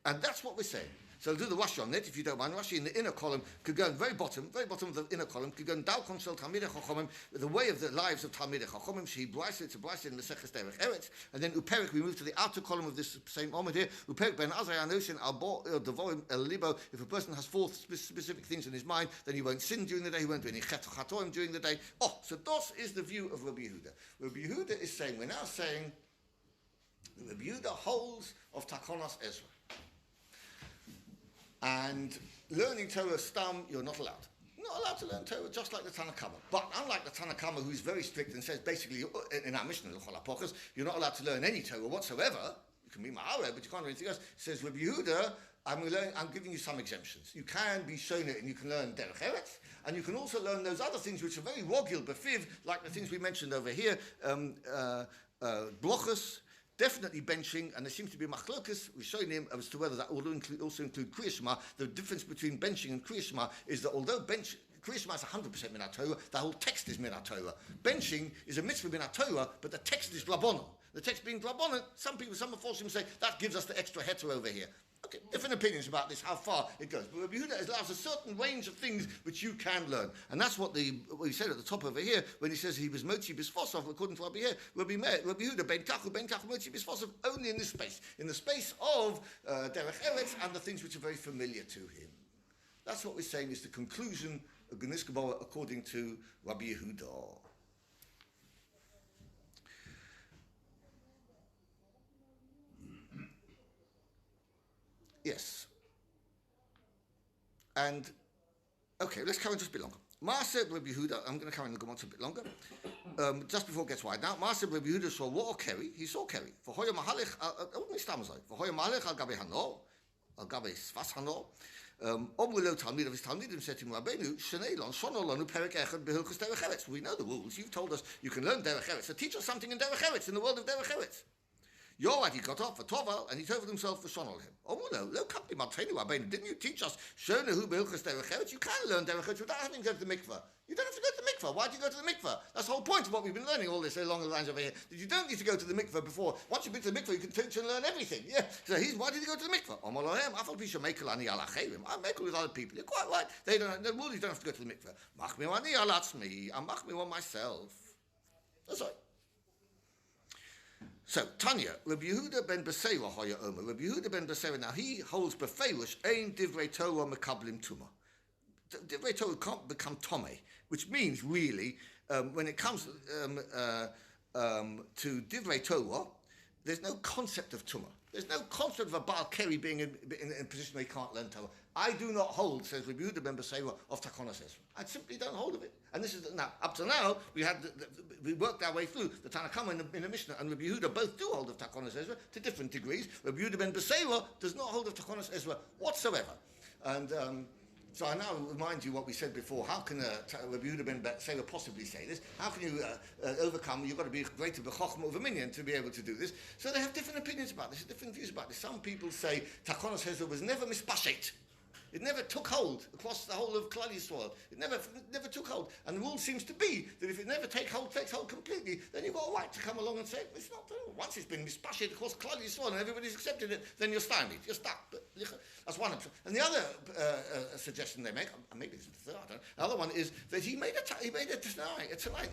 and that's what we're saying. So do the Rashi on it, if you don't mind. Rashi in the inner column could go very bottom of the inner column, could go in Dal Konshel Talmidei Chachomim, the way of the lives of Talmidei Chachomim. Shehi Brachot, it's a Brachot in the Masechet Derech Eretz, and then Uperik. We move to the outer column of this same Omid here. Uperik Ben Azai Anoshin Al Bo Devorim El Libo. If a person has 4 specific things in his mind, then he won't sin during the day. He won't do any Chatoim during the day. Oh, so this is the view of Rabbi Yehuda. Rabbi Yehuda is saying, we're now saying, Rabbi Yehuda holds of Takonos Ezra. And learning Torah Stam, you're not allowed. You're not allowed to learn Torah, just like the Tanakhama. But unlike the Tanakhama, who's very strict and says basically, in our Mishnah, you're not allowed to learn any Torah whatsoever. You can be Ma'areh, but you can't do anything else. It says Rabbi Yehuda, I'm giving you some exemptions. You can be shown it and you can learn Derech Eretz, and you can also learn those other things which are very rogil befiv, like the things we mentioned over here, blochus, definitely benching, and there seems to be a machlokus. We're showing him as to whether that will also include Kriya Shema. The difference between benching and Kriya Shema is that although Kriya Shema is 100% min Torah, the whole text is min Torah. Benching is a mitzvah min Torah, but the text is drabonon. The text being drabonon, some Mephoshim say that gives us the extra heter over here. Okay, different opinions about this, how far it goes. But Rabbi Yehuda allows a certain range of things which you can learn. And that's what he said at the top over here, when he says he was Motzi Bisfosov, according to Rabbi Yehuda, Ben Kachu, Motzi Bisfosov, only in this space. In the space of Derech Eretz and the things which are very familiar to him. That's what we're saying is the conclusion of Geniz Kabbalah according to Rabbi Yehuda. Yes. And, okay, let's carry on just a bit longer. Masechet Rabbi Yehuda, I'm going to carry on the Gemara a bit longer, just before it gets wide. Now, Masechet Rabbi Yehuda saw what or Kerry? He saw Kerry. For Hoya Mahalich, For Hoya Mahalich al Gabe Hanor, al Gabe Sfas Hanor, Omrilo Talmid of his Talmidim said to him, Rabbeinu, Shenelon, Shonolonu Perek Echad Behilchus Derech Eretz. We know the rules. You've told us you can learn Derech Eretz. So teach us something in Derech Eretz, in the world of Derech Eretz. Yoad, he got off for Toval, and he told himself for Shonol him. Oh, no, didn't you teach us, Shona who Behilchus Derech Eretz? You can learn Derech Eretz without having to go to the mikveh. You don't have to go to the mikveh. Why do you go to the mikveh? That's the whole point of what we've been learning all this along the lines over here. That you don't need to go to the mikveh before. Once you've been to the mikveh, you can teach and learn everything. Yeah. So why did he go to the mikveh? I make with other people. You're quite right. They don't. The rules, you don't have to go to the mikveh. I'm machmi on myself. That's right. So, Tanya, Rabbi Yehuda ben Beseira Hoya Omer. Rabbi Yehuda ben Beseira, now he holds Befeirush, Ein Divrei Torah Mekablim Tuma. Divrei Torah can't become Tome, which means really, when it comes to Divrei Torah, there's no concept of Tuma. There's no concept of a Baal Keri being in a position where he can't learn Torah. I do not hold, says Rabbi Yehuda ben Beseira, of Takonos Ezra. I simply don't hold of it. And this is, now, up to now, we worked our way through the Tanakama in the Mishnah, and Rabbi Yehuda both do hold of Takonos Ezra to different degrees. Rabbi Yehuda ben Beseira does not hold of Takonos Ezra whatsoever. And so I now remind you what we said before. How can Rabbi Yehuda ben Beseira possibly say this? How can you overcome? You've got to be greater b'chochma of a minion to be able to do this. So they have different opinions about this, different views about this. Some people say Takonos Ezra was never mispashet. It never took hold across the whole of Klal Yisrael. It never took hold. And the rule seems to be that if it never takes hold completely, then you've got a right to come along and say, it's not true. Once it's been mispashed across Klal Yisrael and everybody's accepted it, then you're stymied. You're stuck. That's one option. And the other suggestion they make, maybe it's the third, I don't know. The other one is that he made a tanai,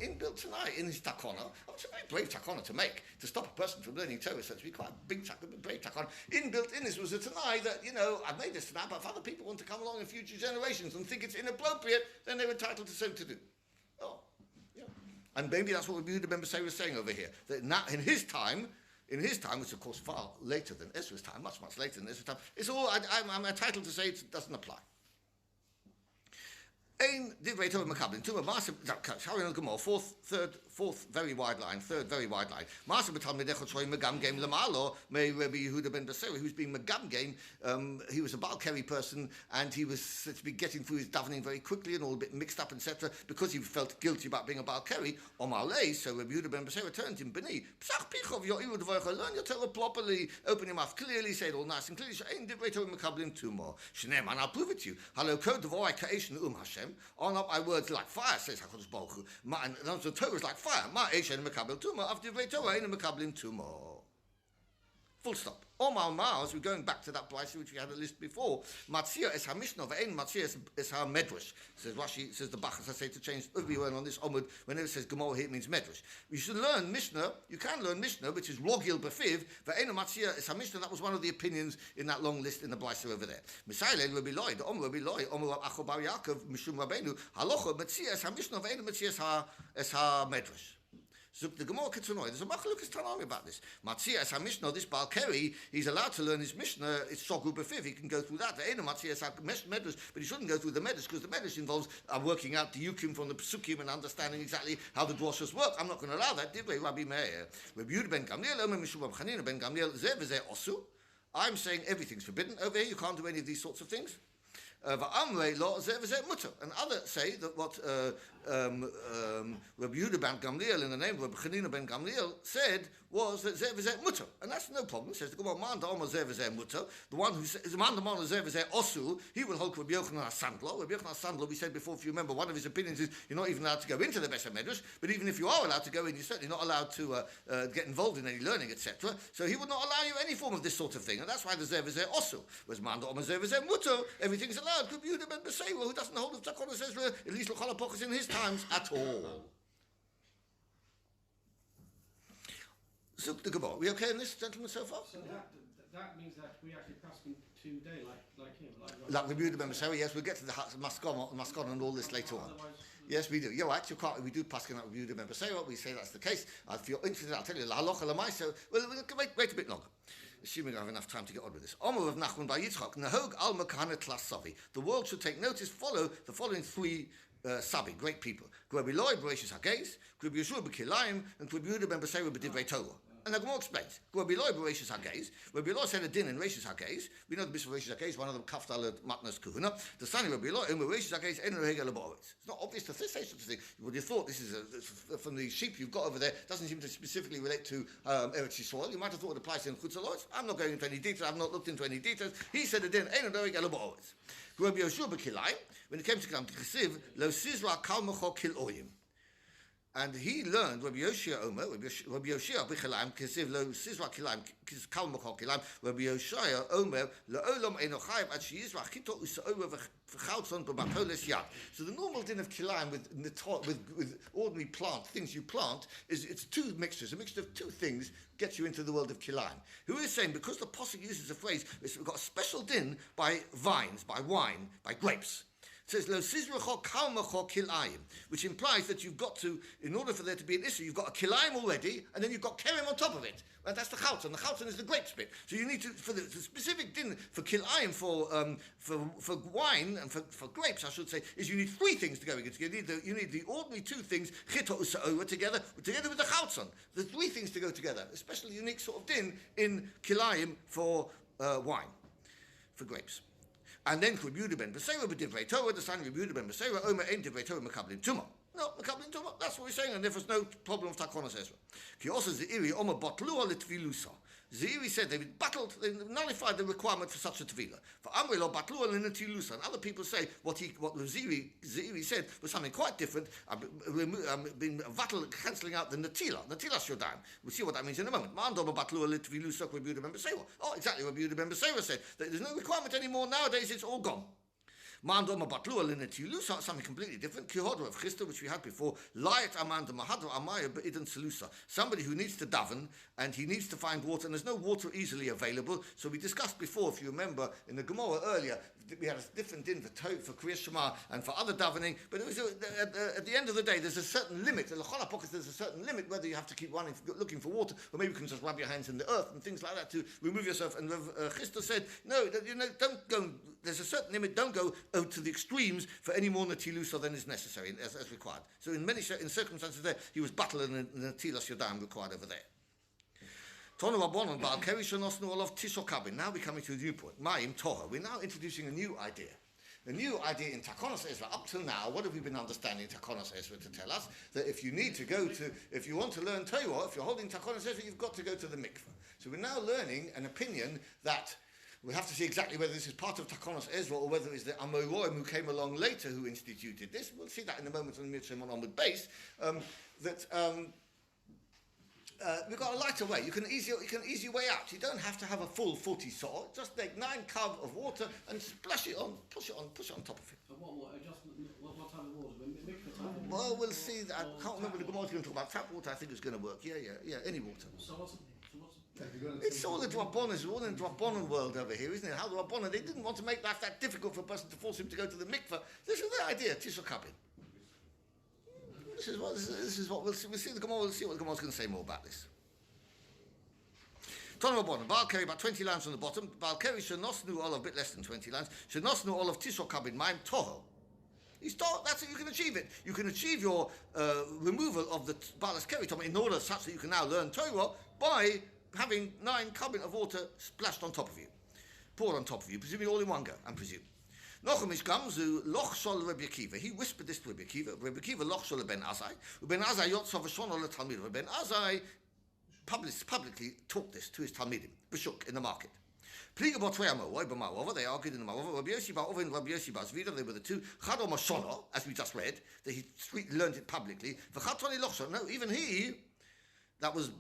inbuilt tanai in his takona. It's a very brave takona to make, to stop a person from learning Torah. So to be quite a big brave takona. Inbuilt in this was a tanai that, I've made this tanai, but if other people want to come along in future generations and think it's inappropriate, then they're entitled to so to do. Oh, yeah. And maybe that's what Rabbi Yehuda ben Beseira was saying over here. That now, in his time, which of course far later than Ezra's time, much later than Ezra's time, it's all I'm entitled to say it doesn't apply. Ein divrei Torah mekablim tuma massive. Carry on the Gemara. Fourth very wide line. Third very wide line. Massive betal medechot shoyim megam game lamalo. May Rabbi Yehuda ben Beseira, who's being megam game. He was a Baal Keri person, and he was said to be getting through his davening very quickly and all a bit mixed up, etc. Because he felt guilty about being a Baal Keri. Omalei. So Rabbi Yehuda ben Beseira turned to him. B'ni psach pichov yo'iru devarcha. Learn your Torah properly. Open your mouth clearly. Say it all nice and clearly. Ein divrei Torah mekablim tuma. Shneim, and I'll prove it to you. Halo kod devorai ka'esh ne'um Hashem. On up my words like fire, says HaKadosh Baruch Hu. And the Torah is like fire. Ma eshen mekabel tuma, after divrei Torah ein mekablim tuma. Full stop. Omar Mars, we're going back to that place which we had a list before. Matzia es ha-mishnah, ve'en matzia es ha-medrash. Says Rashi, says the Bachas, I say to change every word on this omud, whenever it says Gemara here, it means medrash. You should learn Mishnah, you can learn Mishnah, which is rogil befiv, ve'en matzia es ha-mishnah, that was one of the opinions in that long list in the Blaisa over there. Misayle, Rabbi Loi, the Rabbi Loi, Omer Acho Bar Yaakov, Mishum Rabbeinu, halocha, matzia es ha-mishnah, ve'en matzia es ha-medrash. So the Gemara Ketsunoi, there's a Machlokes Tanami about this. Matzia as HaMishnah, this Baal Keri, he's allowed to learn his Mishnah, it's Sogu Befiv, he can go through that. Matzia as HaMedrash, but he shouldn't go through the Medrash, because the Medrash involves working out the Yukim from the Psukim and understanding exactly how the Droshas work. I'm not going to allow that, Divrei Rabbi Meir. Rabbi Yehuda ben Gamliel, Omer Mishum Rab Chanina ben Gamliel, Zeh v'zeh osu. I'm saying everything's forbidden. Over here, you can't do any of these sorts of things. And others say that what Rabbi Yehuda ben Gamliel, in the name of Rabbi Chanina ben Gamliel, said was that Zeh v'Zeh mutter, and that's no problem. It says the Gemara, Man da'omer Zeh v'Zeh mutter. The one who says Man da'omer Zeh v'Zeh osu, he will hold Rabbi Yochanan HaSandlar. Rabbi Yochanan HaSandlar, we said before, if you remember, one of his opinions is you're not even allowed to go into the Beis HaMedrash, but even if you are allowed to go in, you're certainly not allowed to get involved in any learning, etc. So he would not allow you any form of this sort of thing, and that's why the Zeh v'Zeh osu. Whereas Man da'omer Zeh v'Zeh mutter, everything's allowed. Rabbi Yehuda ben Beseira, who doesn't hold of Takonos Ezra, at least l'chol ha'pochos in his times at all. Zuk the Gemara. We okay in this, gentlemen, so far? So that means that we actually pass him today, like him, like Rabbi Yehuda ben Beseira. Yes, we'll get to the Maskon and all this later on. Yes, we do. You're right. We do paskin out Rabbi Yehuda ben Beseira. We say that's the case. If you're interested, I'll tell you la halacha l'maisa. Well, we'll wait a bit longer. Assuming I have enough time to get on with this. Omer of Nachman by Yitzchak, Nahog al Makahanet Tlas Savi. The world should take notice, follow the following three Sabi, great people. Rabbi Eloi Bereshis HaGeis, Rabbi Yeshua B'Kilayim, and Rabbi Yehuda ben Beseira B'Divrei Torah. And the Gemara explains. Rabbi Eloi Bereshis HaGeis. Rabbi Eloi said a din in Reshis HaGeis. We know the Bishop of Reshis HaGeis, one of them Kaftal Matnas Kuhuna. The son of Rabbi Eloi, Reshis HaGeis, En Rehega Laboritz. It's not obvious to say such a thing. You would have thought this is from the sheep you've got over there. Doesn't seem to specifically relate to Eretz Yisrael. You might have thought it applies to Chutz Ha'Loretz. I'm not going into any details. I've not looked into any details. He said a din, En Rehega Laboritz. Rabbi Yeshua B'Kilayim, when it came to Kilayim, T'chesiv, Lo Sizra Kal Mecho Kil Oyim. And he learned Rabbi Yoshia Omer, Rabbi Yoshia B'Kilayim, Kesiv Lo Sizra Kilayim, Kal Mecho Kilayim, Rabbi Yoshia Omer, Le'olam Eino Chayiv, Ad She'yizra Chito Usa'over V'chaltzon B'Bapolis Yad. So the normal din of Kilayim with ordinary plant, things you plant, is it's two mixtures. A mixture of two things gets you into the world of Kilayim. Who is saying, because the Pasuk uses a phrase, we've got a special din by vines, by wine, by grapes. It says, Lo Sizracho Kalmacho Kilayim, which implies that you've got to, in order for there to be an issue, you've got a Kilayim already, and then you've got Kerem on top of it. And that's the Chalton. The Chalton is the grapes bit. So you need to, for the specific din for Kilayim, for wine, and for grapes, I should say, is you need three things to go against. You need the ordinary two things, Chito Usa'oa, together with the Chalton. The three things to go together. A special unique sort of din in Kilayim for wine, for grapes. And then Rabbi Yehuda ben Beseira b'divrei Torah, the son of Rabbi Yehuda ben Beseira, Omer ein divrei Torah mekablim tumah. No, mekablim tumah. That's what we're saying, and therefore there's no problem of Takonos Ezra. Ki also Zeiri Omer batlua litvilusa. Zeiri said they nullified the requirement for such a tefillah. For Amrei lo batlua linatilusa. And other people say what Zeiri said was something quite different. Been cancelling out the natila shodan. We'll see what that means in a moment. Ma'andom batlua litvilusa Rabbi Yehuda ben Beseira. Oh, exactly. Rabbi Yehuda ben Beseira said that there's no requirement anymore nowadays. It's all gone. Mandoma batlua linatilu, something completely different. Kihodra of Chista, which we had before. Light amanda mahadra amaya beidan salusa. Somebody who needs to daven and he needs to find water, and there's no water easily available. So we discussed before, if you remember, in the Gemara earlier, we had a different din for Kriyas Shema and for other davening. But it was at the end of the day, there's a certain limit. In the L'chol HaPochos, there's a certain limit whether you have to keep running, looking for water, or maybe you can just rub your hands in the earth and things like that to remove yourself. And Chista said, no, don't go. There's a certain limit. Don't go to the extremes for any more natilusa than is necessary as required. So in many circumstances there, he was battling the natilas yodam required over there. Now we're coming to a new point. Ma'im Torah. We're now introducing a new idea. The new idea in Takonos Ezra, up till now, what have we been understanding Takonos Ezra to tell us? That if you want to learn Torah, if you're holding Takonos Ezra, you've got to go to the mikveh. So we're now learning an opinion that we have to see exactly whether this is part of Takonos Ezra or whether it's the Amoraim who came along later who instituted this. We'll see that in a moment on the Mitzvah onward base. We've got a lighter way. You can easy way out. You don't have to have a full 40 saw. Just take 9 cup of water and splash it on, push it on top of it. So what type of water? Well, we'll see. I can't remember the Gemara's going to talk about tap water. I think it's going to work. Yeah, any water. It's all the Drabonas. We're all in the Drabonan world over here, isn't it? How the Drabonan, they didn't want to make life that difficult for a person to force him to go to the mikveh. This is the idea, Tishul Kabin. This is what we'll see. We'll see the Gemara. We'll see what the Gemara's going to say more about this. Ton Rabbanon. Baal Keri, about 20 lines on the bottom. Baal Keri shenosnu all of a bit less than 20 lines. Shenosnu all of Tishul Kabin Maim Toho. That's it. You can achieve it. You can achieve your removal of the Baalas Keri in order such that you can now learn Torah by having 9 cubits of water splashed on top of you, poured on top of you, presumably all in one go, I presume. Nochem ishkam zu loch shol Rabbi Akiva. He whispered this to Rabbi Akiva. Rabbi Akiva loch shol Ben Azai. Ben Azai yotzov v'shon le Talmid. Ben Azai publicly taught this to his Talmidim, b'shuk, in the market. Pliga b'tve'amo, why b'ma'ova? They argued in the ma'ova. Rabbi Yossi ba'ova and Rabbi Yossi ba'zvida. They were the two. Chadom Mashono, as we just read, that he learned it publicly. V'chatoni loch shol. No, even he, that was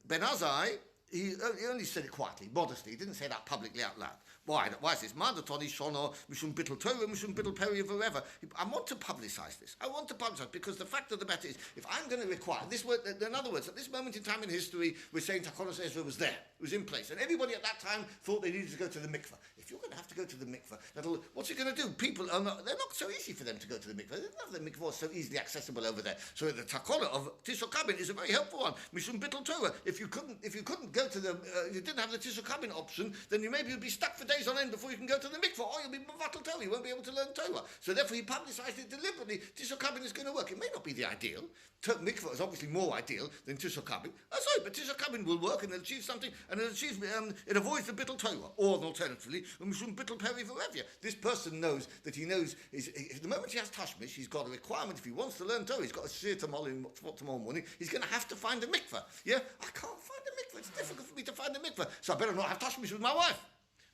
Ben Azai. He only said it quietly, modestly. He didn't say that publicly out loud. Why? Why is this? Mandatoni shono mishum bittul Torah mishum bittul peri forever. I want to publicize this. I want to publicize because the fact of the matter is, if I'm going to require this word, in other words, at this moment in time in history, we're saying Takonos Ezra was there, it was in place, and everybody at that time thought they needed to go to the mikveh. If you're going to have to go to the mikveh, what's it going to do? People are not, they're not so easy for them to go to the mikveh. None of the mikveh is so easily accessible over there. So the Takona of Tishul Kabin is a very helpful one. Mishum bittul Torah. If you couldn't go to the, you didn't have the Tishul Kabin option, then maybe you'd be stuck for days on end before you can go to the mikveh, or you'll be mevatel Torah. You won't be able to learn Torah. So therefore, he publicized it deliberately. Tishul Kabin is going to work. It may not be the ideal. Mikveh is obviously more ideal than Tishul Kabin. Oh, sorry, but Tishul Kabin will work and it'll achieve something, and it avoids the bittul Torah. Or alternatively, bittul peri forever. This person knows that he knows if the moment he has tashmish, he's got a requirement. If he wants to learn Torah, he's got a shir tomorrow morning. He's going to have to find a mikveh. Yeah, I can't find a mikveh. It's difficult for me to find a mikveh, so I better not have tashmish with my wife.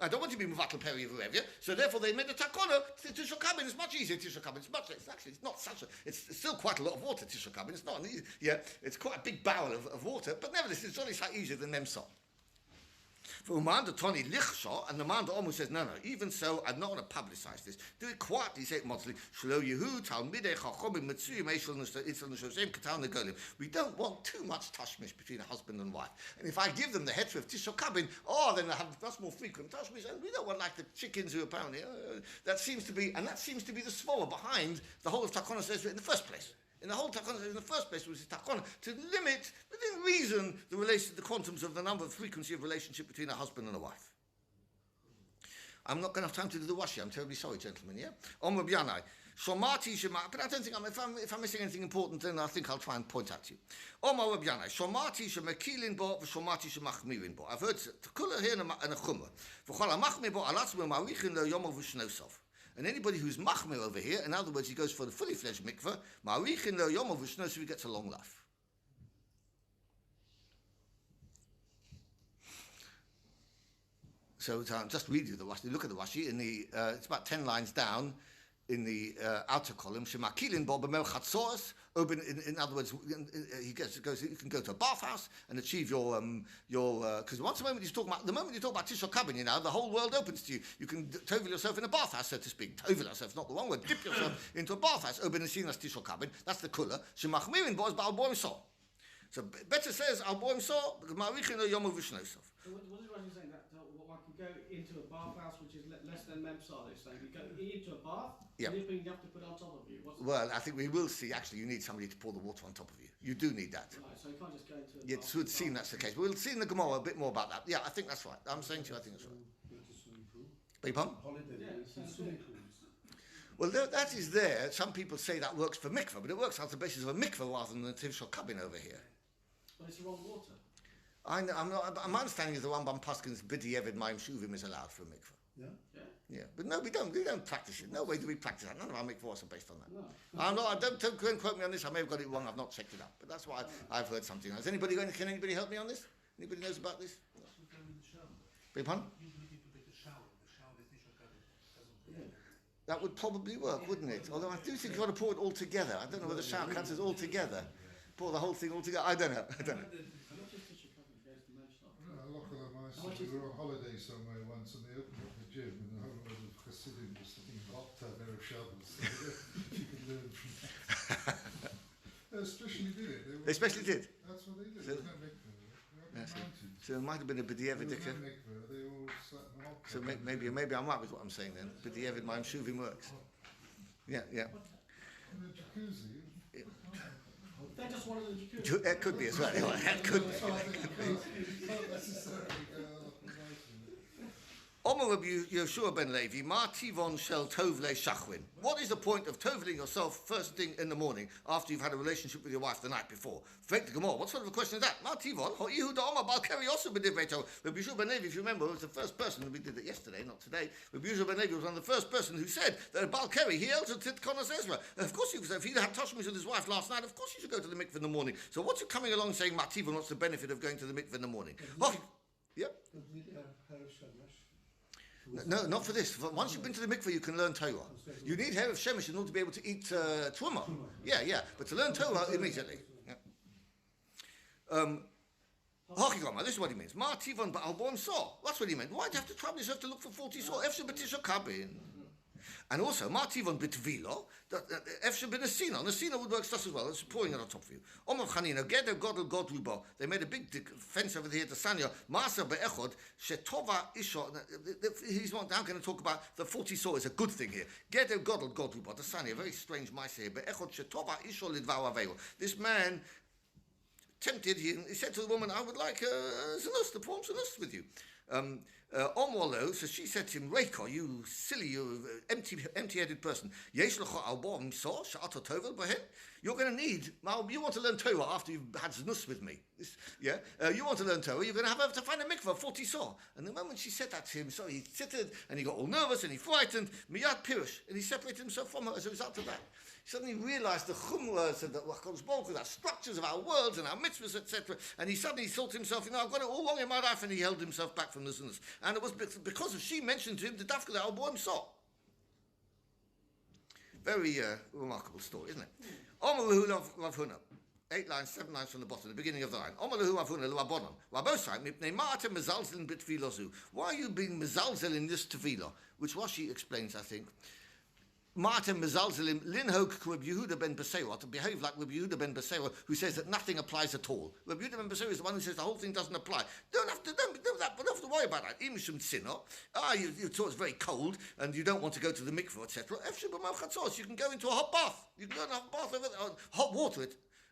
I don't want to be mevatel peri forever, so therefore they made the takona. Tishul Kabin is much easier. Tishul Kabin is much. It's not such a. It's still quite a lot of water. Tishul Kabin. It's not an easy. Yeah, it's quite a big barrel of water, but nevertheless, it's only slightly easier than Memsol. For Uman the Tony Lichshaw, and the man almost says, no, even so, I'm not going to publicize this. Do it quietly, say it modestly. We don't want too much tashmish between a husband and wife. And if I give them the heter of Tishul Kabin, then they have much more frequent tashmish, and we don't want like the chickens who apparently, that seems to be the svara behind the whole of Takonos Ezra in the first place. In the whole Takona, in the first place, was Takona to limit, within reason, the quantums of the number of frequency of relationship between a husband and a wife. I'm not going to have time to do the washi. I'm terribly sorry, gentlemen. Yeah. Om Rabyanai, Shomati Shema. But I don't think if I'm missing anything important, then I think I'll try and point out to you. Om Rabyanai, Shomati Shemakilin bo, Shomati Shemachmirin bo. I've heard Takula here and a chumrah. V'chol Machmir bo alatzmo marichin lo yomov v'shnosov. And anybody who's machmir over here, in other words, he goes for the fully fledged mikveh, ma'arichin lo yom v'shno, so he gets a long life. So just read you the Rashi. Look at the Rashi in the. It's about 10 lines down in the outer column. Shemakilin bo b'mel chatzos. In other words, he goes. You can go to a bathhouse and achieve your because the moment you talk about Tishul Kabin, the whole world opens to you. You can tovel yourself in a bathhouse, so to speak. Tovel yourself, not the wrong word. Dip yourself into a bathhouse. Open and seen as Tishul Kabin. That's the kula. Shemachmirin bo is ba'al boim so. So better says al boim so because ma'arichin lo yomu v'shnosov. What is Rashi saying that one can go into a bathhouse which is less than Memsar? They're saying you go into a bath. Yeah. Anything you have to put on top of you. Well, I think we will see. Actually, you need somebody to pour the water on top of you. You do need that. Right, so you can't just go into a It would seem that's the case. We'll see in the Gemara a bit more about that. Yeah, I think that's right. I'm saying to you, I think that's right. Beg your pardon? Well, that is there. Some people say that works for mikveh, but it works on the basis of a mikveh rather than the Tishul Kabin over here. But it's the wrong water. My understanding is the Rambam Paskin's Bidi Evid Mayim Shuvim is allowed for a mikveh. Yeah? Yeah, but no, we don't practice it. No way do we practice that. None of our mikvahs are based on that. No. Don't quote me on this. I may have got it wrong. I've not checked it out. But that's why I've heard something. Can anybody help me on this? Anybody knows about this? Beg pardon? That would probably work, wouldn't it? Although I do think you've got to pour it all together. I don't know whether shower counts as all together. Pour the whole thing all together. I don't know. How much is Tishul Kabin goes to Memsar? A lot of my sisters were on holiday somewhere once and they opened up the gym and the whole lot of Chassidim was sitting locked up there of Shabbos. So you could learn from that. They especially did it. They especially did? That's what they did. There was no mikveh. So it might have been a B'di Evid. They all sat in the hot So maybe I'm right with what I'm saying then. B'di Evid Mayim Shuvim works. Yeah. in the jacuzzi. They just wanted a jacuzzi. It could be as well. That could be. Not necessarily go up and Omer Rabbi Yeshua ben Levi, Ma Tivon Shel Tovle Shachwin. What is the point of toveling yourself first thing in the morning after you've had a relationship with your wife the night before? Frek the Gemara, what sort of a question is that? Ma Tivon, Ho Yehuda Omer Bal Keri also b'divreito. Rabbi Yeshua ben Levi, if you remember, was the first person, we did it yesterday, not today. Rabbi Yeshua ben Levi was one of the first person who said that Bal Keri, he held to Titkonos Ezra. And of course, if he had touched me with his wife last night, of course he should go to the mikveh in the morning. So what's you coming along saying, Ma Tivon, what's the benefit of going to the mikveh in the morning? Yep. No, not for this. Once you've been to the mikveh, you can learn Torah. You need Erev Shemesh in order to be able to eat Truma. Yeah. But to learn Torah immediately. This is what he means. Ma Tivon ba'albon saw. That's what he meant. Why do you have to trouble yourself to look for 40 saw? Efshe b'tisha kabin. And also, Ma Tivon b'tvilo. Efshe b'nesina. Nesina would work just as well. It's pouring it on top of you. Omer Chanina, Geder Godel God Rubo. They made a big fence over here to Sanya. Masa be'echod, Shetova Isho. He's not now going to talk about the 40 saw is a good thing here. Geder Godel God Rubo. The Sanya, very strange mice here. Be'echod Shetova Isho lidvau aveo. This man tempted, he said to the woman, I would like zanus, to perform zanus with you. Omwalo, so she said to him, Reiko, you silly, you empty-headed person. You're going to need, you want to learn Torah after you've had zanus with me. You want to learn Torah, you're going to have to find a mikveh, 40 saw. And the moment she said that to him, so he sitted and he got all nervous and he frightened, miyad pirush, and he separated himself from her as a result of that. He suddenly realized the chumras and the that structures of our worlds and our mitzvahs, etc. And he suddenly thought to himself, I've got it all wrong in my life, and he held himself back from the sinners. And it was because she mentioned to him the dafka that Alboim saw. Very remarkable story, isn't it? Omaluhu Rav Huna. 8 lines, 7 lines from the bottom, the beginning of the line. Omaluhu Rav Huna Rabonon. Rabosai mipnei ma'atem mezalzel b'tfilozu. Why are you being mezalzel in this tefillah? Which Rashi explains, I think. Martin Mezalzelim Linhok Rabbi Yehuda ben Beseira to behave like Rabbi Yehuda ben Beseira, who says that nothing applies at all. Rabbi Yehuda ben Beseira is the one who says the whole thing doesn't apply. Don't have to worry about that. Even some sinner. You thought it's very cold and you don't want to go to the mikveh, etc. You can go into a hot bath. You can go into a hot bath over there, hot water.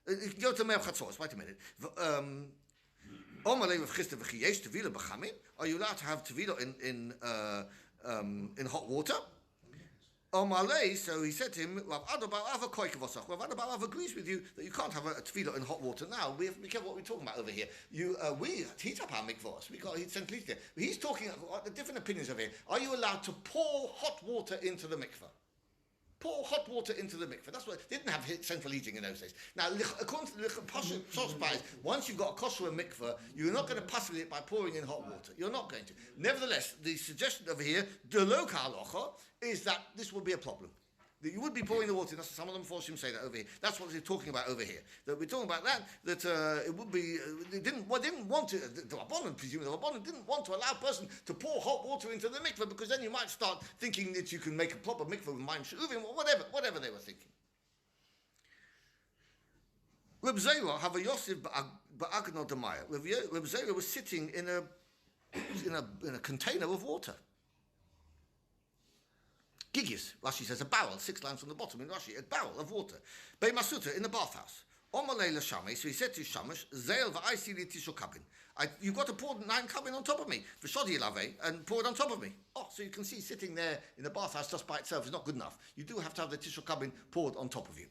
You can go to Me'er Chatzos. Wait a minute. Are you allowed to have tevilah in hot water? So he said to him, Rav Adav agrees with you that you can't have a tevilah in hot water. Now, we have to be careful what we're talking about over here. We heat up our mikvahs. We got heat central heat there. He's talking about the different opinions over here. Are you allowed to pour hot water into the mikvah? Pour hot water into the mikveh. That's what they didn't have central heating in those days. Now, according to the Pasha Spies, once you've got a kosher mikveh, you're not going to passivate it by pouring in hot water. You're not going to. Nevertheless, the suggestion over here, the local halacha, is that this will be a problem. That you would be pouring the water. That's some of them force him to say that over here. That's what they're talking about over here. That we're talking about that it would be. They didn't want to. The Rabbanan, presumably, the Rabbanan didn't want to allow a person to pour hot water into the mikveh because then you might start thinking that you can make a proper mikveh with mayim she'uvim or whatever they were thinking. Reb Zera have a Yosef ba'agno demaya. Reb Zera was sitting in a container of water. Gigis, Rashi says a barrel, 6 lines from the bottom in Rashi, a barrel of water. Bei Masuta, in the bathhouse. Omalei l'shamei, so he said to Shamash, Zeil v'aisi li tisho kabin. You've got to pour 9 kabin on top of me, v'shodi lave, and pour it on top of me. So you can see sitting there in the bathhouse just by itself is not good enough. You do have to have the tisho kabin poured on top of you.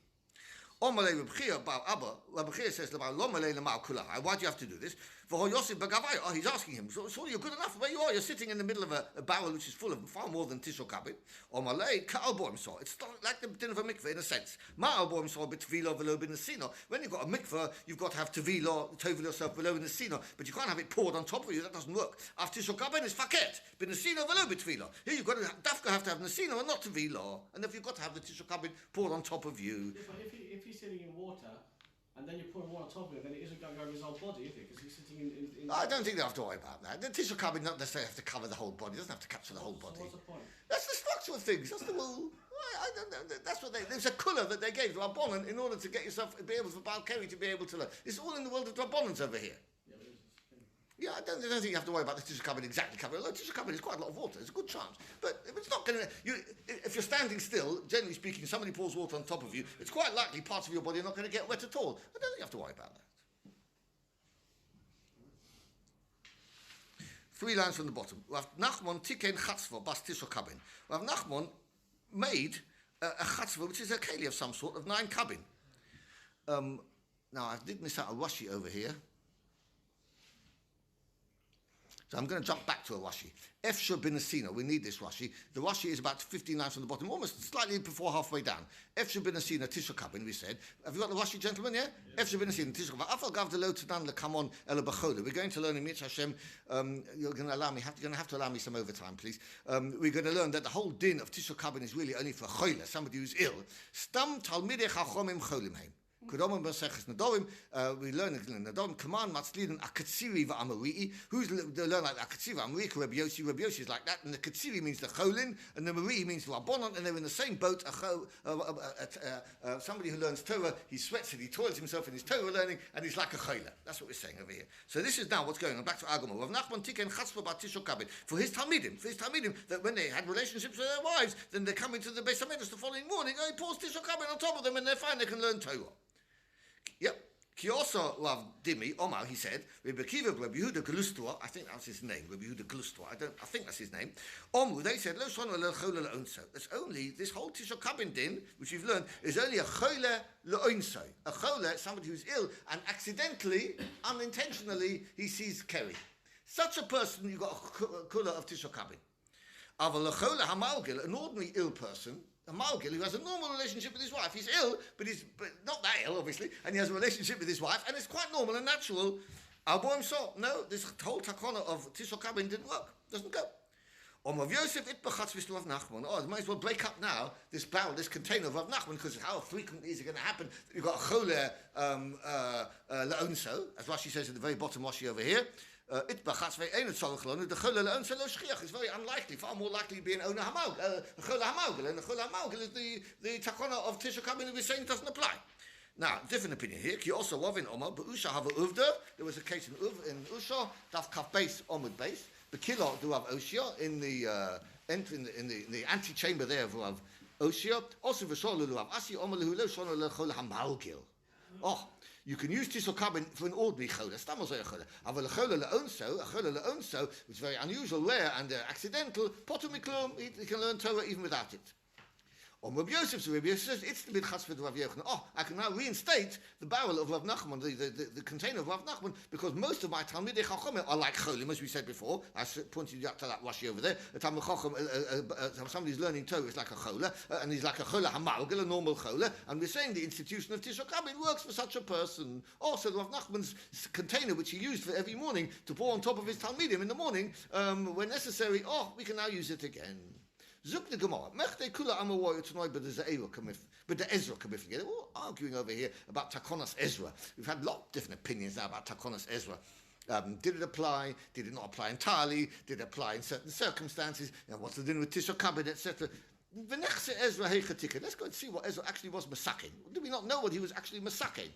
Omalei Rebchia Bar Abba, Rebchia says, why do you have to do this? He's asking him, so you're good enough where you are. You're sitting in the middle of a barrel which is full of far more than tisho kabin. Omalei Ka'alboim saw. It's like the din of a mikveh in a sense. Ma'alboim saw bit tevilah v'lo b'nesino. When you've got a mikveh, you've got to have tevilah, tovel yourself v'lo b'nesino, but you can't have it poured on top of you. That doesn't work. After tisho kabin is faket b'nesino v'lo b'tevilah. Here you've got to have to have nesino and not tevilah, and if you've got to have the tisho kabin poured on top of you. Yeah, but if he's sitting in water and then you're pouring water on top of it, then it isn't going to go over his whole body, is it? Because he's sitting in I don't think they have to worry about that. The tissue kabin not necessarily have to cover the whole body. It doesn't have to capture the whole body. So what's the point? That's the structure of things. That's the rule. I don't know. That's what there's a colour that they gave to Rabbanan in order to get yourself, be able for Baal Keri to be able to learn. It's all in the world of Rabbanans over here. Yeah, I don't think you have to worry about the tissue kabin exactly covering. Although tissue kabin is quite a lot of water, it's a good chance. But if it's not going to, if you're standing still, generally speaking, somebody pours water on top of you, it's quite likely parts of your body are not going to get wet at all. I don't think you have to worry about that. 3 lines from the bottom. Rav Nachman tiken chatzva bas tishul kabin. Rav Nachman made a chatzva, which is a keli of some sort, of 9 kabin. Now, I did miss out a Rashi over here. So I'm going to jump back to a Rashi. Efsha bin Asina, we need this Rashi. The Rashi is about 15 lines from the bottom, almost slightly before halfway down. Efsha bin Asina, Tishul Kabin, we said. Have you got the Rashi, gentlemen, yeah? Efsha bin Asina, Tishul Kabin. Afal gav de lo tadan lekamon el Brachot. We're going to learn in Mitz Hashem, you're going to have to allow me some overtime, please. We're going to learn that the whole din of Tishul Kabin is really only for choyle, somebody who's ill. Stam talmidei chachomim cholim heim. Kodom Masechet Nedorim, we learn in Nedorim, command Matzlin Akatsiri v'Amari'i. Who's they learn like Akatsiri v'Amari'i? Rabbi Yossi is like that, and the Katsiri means the Cholin, and the Mari'i means the Rabbanon, and they're in the same boat. Somebody who learns Torah, he sweats it, he toils himself in his Torah learning, and he's like a Chola. That's what we're saying over here. So this is now what's going on. Back to Agama. Rav Nachman tiken chatzva bar Tishul Kabin for his Talmidim, that when they had relationships with their wives, then they come into the Beis Hamikdash the following morning, he pours Tishul Kabin on top of them, and they're fine, they can learn Torah. Yep. Kiosa Rav Dimi Omar, he said, Rabbi Akiva, Rabbi Yehuda Galustua, I think that's his name, Rabbi Yehuda Galustua, I think that's his name. Omru, they said, Lo shona le'chola le'onso. That's only, this whole Tishul Kabin din, which you've learned, is only a chola le'onso. A chola, somebody who's ill, and accidentally, unintentionally, he sees Kerry. Such a person, you've got a kula of Tishul Kabin. Aval le'chola hamalgil, an ordinary ill person, a Malgil who has a normal relationship with his wife. He's ill, but not that ill, obviously, and he has a relationship with his wife, and it's quite normal and natural. Alboim saw, no, this whole takona of Tishul Kabin didn't work. Doesn't go. Rav Yosef itbachatz v'shlu Rav Nachman. Oh, I might as well break up now this barrel, this container of Rav Nachman, because how frequently is it going to happen? You've got a choler le'onso, as Rashi says at the very bottom Rashi over here. It's very unlikely, far more likely to be an owner hamalgel, a chola hamalgel, and the chola hamalgel is the takona of Tishul Kabin who we're saying doesn't apply. Now, different opinion here. Ki also love in Omar, but Usha have a uvda. There was a case in Usha, daf kaf base omud base. The kilo do have Oshia in the antechamber there of Oshia. Also v'shol lu have Asi Omar lu lo shona le chola hamalgel. Oh. You can use Tishul Kabin for an ordinary chola. Stam also a chola. Aval a chola le'onso, which is very unusual, rare, and accidental. Potum miklum, he can learn Torah even without it. Or Rabbi Yosef says, it's the bit chasved of Rav Yochanan. Oh, I can now reinstate the barrel of Rav Nachman, the container of Rav Nachman, because most of my Talmidei Chachomim are like cholim, as we said before. I pointed you out to that Rashi over there. A Talmid Chacham, somebody's learning Torah is like a chola, and he's like a chola hamalgel, a normal chola. And we're saying the institution of Tishul Kabin works for such a person. Also, Rav Nachman's container, which he used for every morning to pour on top of his Talmidim in the morning, when necessary, we can now use it again. Zuk the Gemara. Mechte kula amawoy tonight, but the Ezra cometh together. We're all arguing over here about Takonas Ezra. We've had a lot of different opinions now about Takonas Ezra. Did it apply? Did it not apply entirely? Did it apply in certain circumstances? What's the din with Tishul Kabin, etc. Let's go and see what Ezra actually was masakin. Do we not know what he was actually masakin?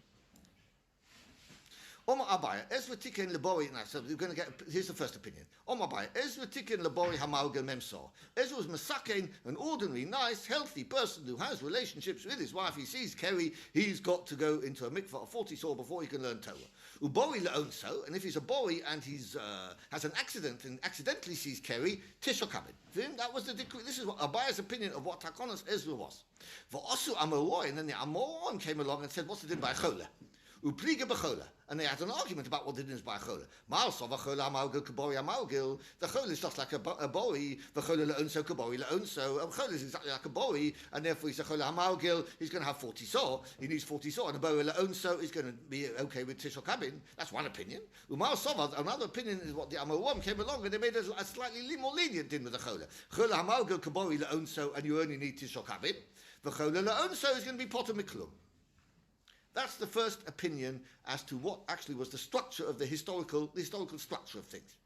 Omar Abaya, Ezra Tiken Lebori. Now, so we're going to get. Here's the first opinion. Omar Abaya, Ezra Tiken Lebori Hamalgel Memsor. Ezra was masaken, an ordinary, nice, healthy person who has relationships with his wife. He sees Kerry. He's got to go into a mikvah of 40 saw before he can learn Torah. Ubori leonso, and if he's a bori and he's has an accident and accidentally sees Kerry, Tishul Kabin. That was the decree. This is what Abaya's opinion of what Takonas Ezra was. V'osu Amoroi, and then the Amoron came along and said, "What's the din by chola?" Upliga b'chola, and they had an argument about what it is by chola. Ma'asov chola hamalgel kabori hamalgel. The chola is just like a bori. The chola leonso kabori leonso. A chola is exactly like a bori, and therefore he's a chola hamalgel. He's going to have 40 saw. He needs 40 saw, and a bori leonso is going to be okay with Tishul Kabin. That's one opinion. Ma'asov, another opinion is what the Amoram came along and they made a slightly more lenient din with the chola. Chola hamalgel kabori leonso, and you only need Tishul Kabin. The chola leonso is going to be potter miklum. That's the first opinion as to what actually was the structure of the historical structure of things.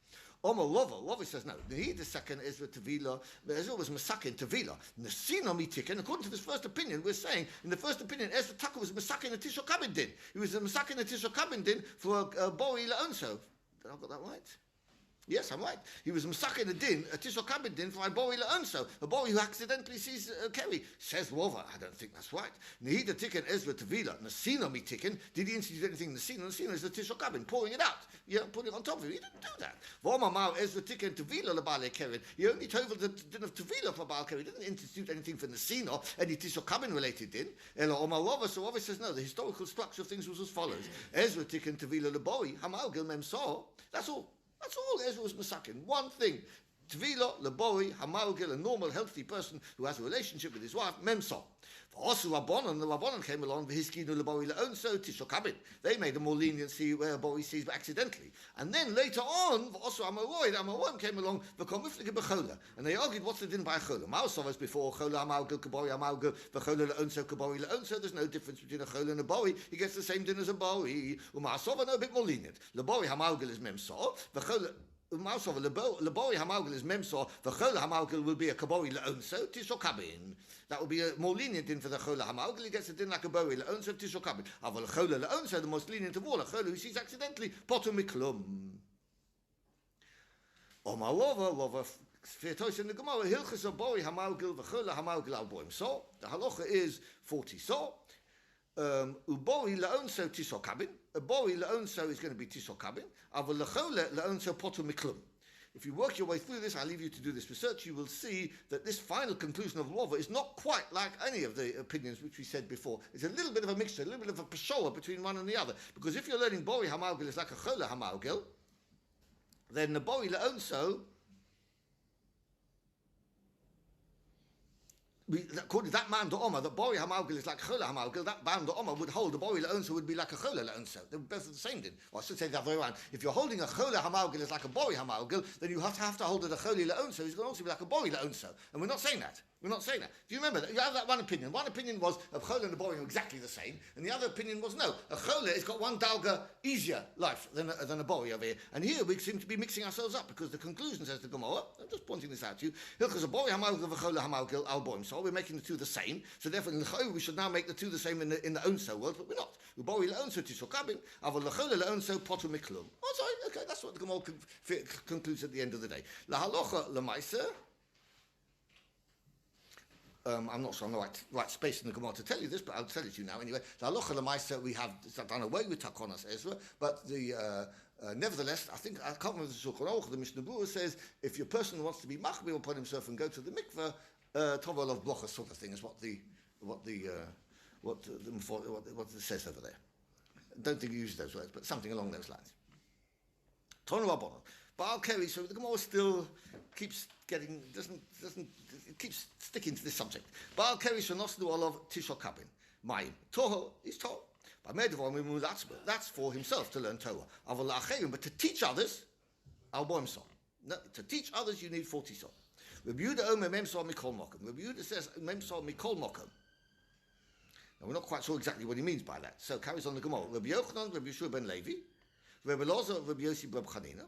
Omar Rava says no. The second Ezra Tevila, Ezra was masakin Tevila. Nesina mitikin. According to this first opinion, we're saying in the first opinion, Ezra Taka was masakin a Tishul Kabin din. He was masakin a Tishul Kabin din for a bori leonso. Did I got that right? Yes, I'm right. He was Masechet a din, a Tishel Kabin din for a boy le'onso, a boy who accidentally sees Kerry. Says Rova, I don't think that's right. Nehida tikken Ezra Tevila, Nasino mi tikken. Did he institute anything in Nasino? Nasino is the Tishel Kabin, pouring it out. You know, putting it on top of it. He didn't do that. Voma Mao Ezra tikken Tevila lebale Kerry. He only told the din of Tevila for Baal Kerry. He didn't institute anything for Nasino, any Tishel Kabin related din. Elo Oma Rova, so Rova says no, the historical structure of things was as follows. Ezra tikken Tevila leboi, Hamal Gil Mem So. That's all. That's all Ezra was masakin. One thing. Tvila, leboi, hamalgil, a normal, healthy person who has a relationship with his wife, memso. For Osu Rabbanon, the Rabbanon came along, v'hiskinu leboi le'onso, tishokabin. They made a more leniency where a boy sees accidentally. And then later on, Osu Amoroi, the Amorim came along, v'komiflik b'chola. And they argued, what's the din by chola? Mausovas before, chola hamalgil, kaboi hamalgil, v'chola le'onso, kaboi le'onso. There's no difference between a chola and a boi. He gets the same din as a boi. Umaasova, no, a bit more lenient. Leboi hamalgil is memso, v'chola... Leboi hamalgil is memso. The chola hamalgil will be a kaboi le'onso tishokabin. That will be a more lenient din for the chola hamalgil. He gets a din like a boi le'onso tishokabin. Aval chola le'onso, the most lenient of all, a chola who sees accidentally potum miklum. Omalova lova fetos in the Gemara hilchas a boi hamalgil the chola hamalgil al boim. So the halacha is 40 so. Uboi le'onso tishokabin. A boi le'onso is going to be tishokabin. Aval lechole le'onso potu miklum. If you work your way through this, I'll leave you to do this research, you will see that this final conclusion of Rava is not quite like any of the opinions which we said before. It's a little bit of a mixture, a little bit of a pashola between one and the other. Because if you're learning boi hamalgil is like a chole hamalgil, then the boi le'onso, according to that man Omar, that boi hamalgil is like chola hamalgil, that man Omar would hold the boi le'onso would be like a chola le'onso. They're both the same din. Or I should say the other way around. If you're holding a chola hamalgil is like a boi hamalgil, then you have to hold it a choli le'onso is going to also be like a boi le'onso. And we're not saying that. We're not saying that. Do you remember that? You have that one opinion. One opinion was a chola and a boi are exactly the same, and the other opinion was no, a chola has got one dalga easier life than a boi over here. And here we seem to be mixing ourselves up because the conclusion says the Gemara. I'm just pointing this out to you. Hilchas a boi hamalgil v'chola hamalgil al boim. So we're making the two the same. So therefore, in the we should now make the two the same in the onso world, but we're not. Uboi le'onso tishokabin, aval lechola le'onso potu miklum. Oh, sorry. Okay, that's what the Gemara concludes at the end of the day. La halacha lemaisa. I'm not sure I'm the right space in the Gemara to tell you this, but I'll tell it to you now anyway. The halacha lemaisa, we have done away with takonas Ezra, but the nevertheless, I can't remember the Shulchan Aruch, the Mishnah Berurah says if your person wants to be machmir upon himself and go to the mikveh, tovel of blocha sort of thing is what it says over there. I don't think you use those words, but something along those lines. Tonu Rabbanon. Baal Keri, so the Gemara still keeps keeps sticking to this subject. Baal Keri shanosnu olav tishokabin. Mayim. Toho is Torah. That's for himself to learn Torah. But to teach others, al so. To teach others, you need 40 so. Rabbi Yehuda Omer memsor mikol mokum. Rabbi Yehuda says memsor mikol mokum. Now we're not quite sure exactly what he means by that. So carries on the Gemara. Rabbi Yochanan, Rabbi Yeshua ben Levi, Rabbi Loza, Rabbi Yossi ben Chanina.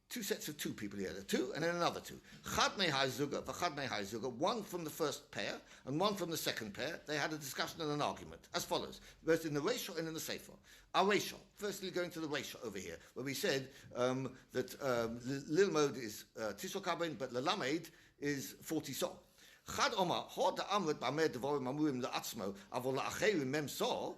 Two sets of two people here. Two and then another two. Chad mehai zuga, v'chad mehai zuga. One from the first pair and one from the second pair. They had a discussion and an argument as follows, both in the Reisha and in the Sefer. Our Reisha. Firstly, going to the Reisha over here, where we said that Lilmod is Tishokabin, but Lelamed is 40 so. Chad Omar, Hod Amrit B'Amed Devorim Amurim La'atzmo, Avol La'acherim Mem So.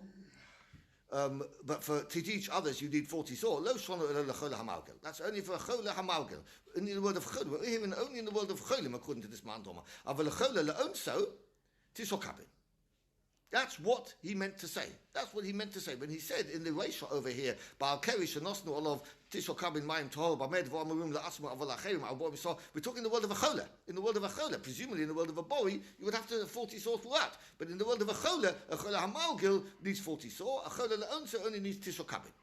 But to teach others, you need 40 so. Lo shono elo lechola hamalgel. That's only for a chola hamalgel. In the world of cholim, we're even only in the world of cholim, according to this man Doma. Aval lechola leonso tishokabin. That's what he meant to say. That's what he meant to say when he said in the Reisha over here, Baal Keri shenosnu olav tishokabin mayim tohol b'amed v'amarum la'asma aval acherim al boy. So we're talking in the world of a chola. In the world of a chola, presumably in the world of a boy, you would have to 40 saw throughout. But in the world of a chola hamalgil needs 40 saw. A chola leonso only needs tishokabin.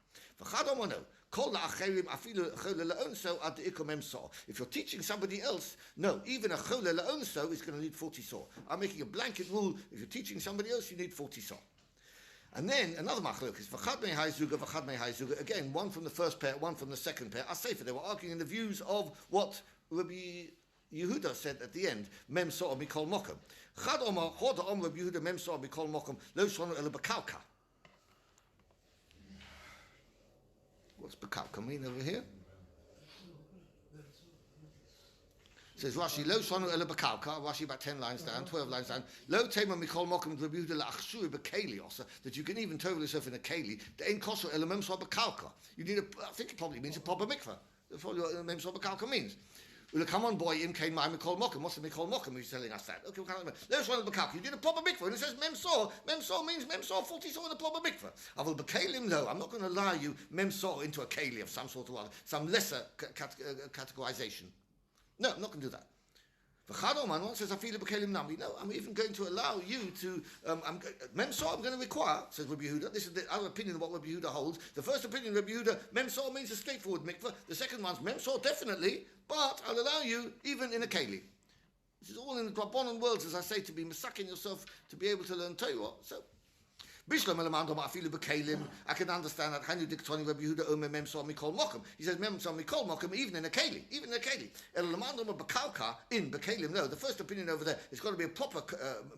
V'chad kol la'acherim afilu chola leonso ad ikomem saw. If you're teaching somebody else, no, even a chola leonso is going to need 40 saw. I'm making a blanket rule. If you're teaching somebody else, you need 40 saw. And then another machlok is v'chad mehai zuga. Again, one from the first pair, one from the second pair. Asefer, they were arguing in the views of what Rabbi Yehuda said at the end. Mem so'ah mikol mokum. Chad omar hod om Rabbi Yehuda mem so'ah mikol mokum lo shonu ela b'kalka. What's b'kalka mean over here? Says Rashi, Lo Shonu Ela B'Kalka, Rashi about 10 lines down, 12 lines down, Lo Tema Mikol Mokum Rabbi Yehuda La'achshui B'Keli also, that you can even tovel yourself in a Keli, the Ein Kosher Ela Memsor B'Kalka. You need I think it probably means a proper mikveh. That's probably what Memsor B'Kalka means. Well, come on, boy, Im Kain Mai Mikol Mokum. What's the Mikol Mokum? He's telling us that. Okay, Lo Shonu B'Kalka. You need a proper mikveh. And it says Memsor. Memsor means Memsor 40 so in a proper mikveh. I will B'Kelim, no, I'm not going to allow you Memsor into a Keli of some sort or other, some lesser categorization. No, I'm not going to do that. V'chadoman, one says, I feel b'kelim nami. No, I'm even going to allow you to, memsor, I'm going to require, says Rabbi Yehuda. This is the other opinion of what Rabbi Yehuda holds. The first opinion, Rabbi Yehuda, memsor means a straightforward mikveh. The second one's memsor, definitely, but I'll allow you even in a keli. This is all in the Rabbanon worlds, as I say, to be misaking yourself, to be able to learn Torah. So, I can understand that. He says, even in a keli, even in a keli. In bekalim, no. The first opinion over there, it's got to be a proper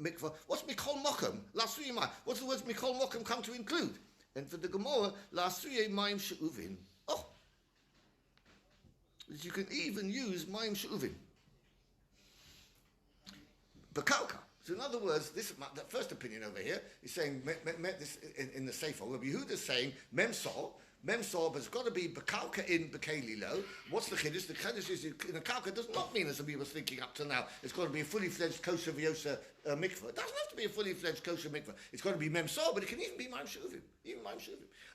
mikvah. What's mikol mokum? What's the words mikol mokum come to include? And for the Gemara, lasuye mayim she'uvin. Oh, you can even use mayim she'uvin. Bekalka. So in other words, the first opinion over here is saying this in the Sefer. Rabbi Yehuda is saying memsor, but it's got to be bekalka in bekeli lo. What's the chiddush? The chiddush is in a kalka does not mean, as we were thinking up to now, it's got to be a fully fledged kosher v'yosa mikveh. It doesn't have to be a fully fledged kosher mikveh. It's got to be memsor, but it can even be ma'im shuvim,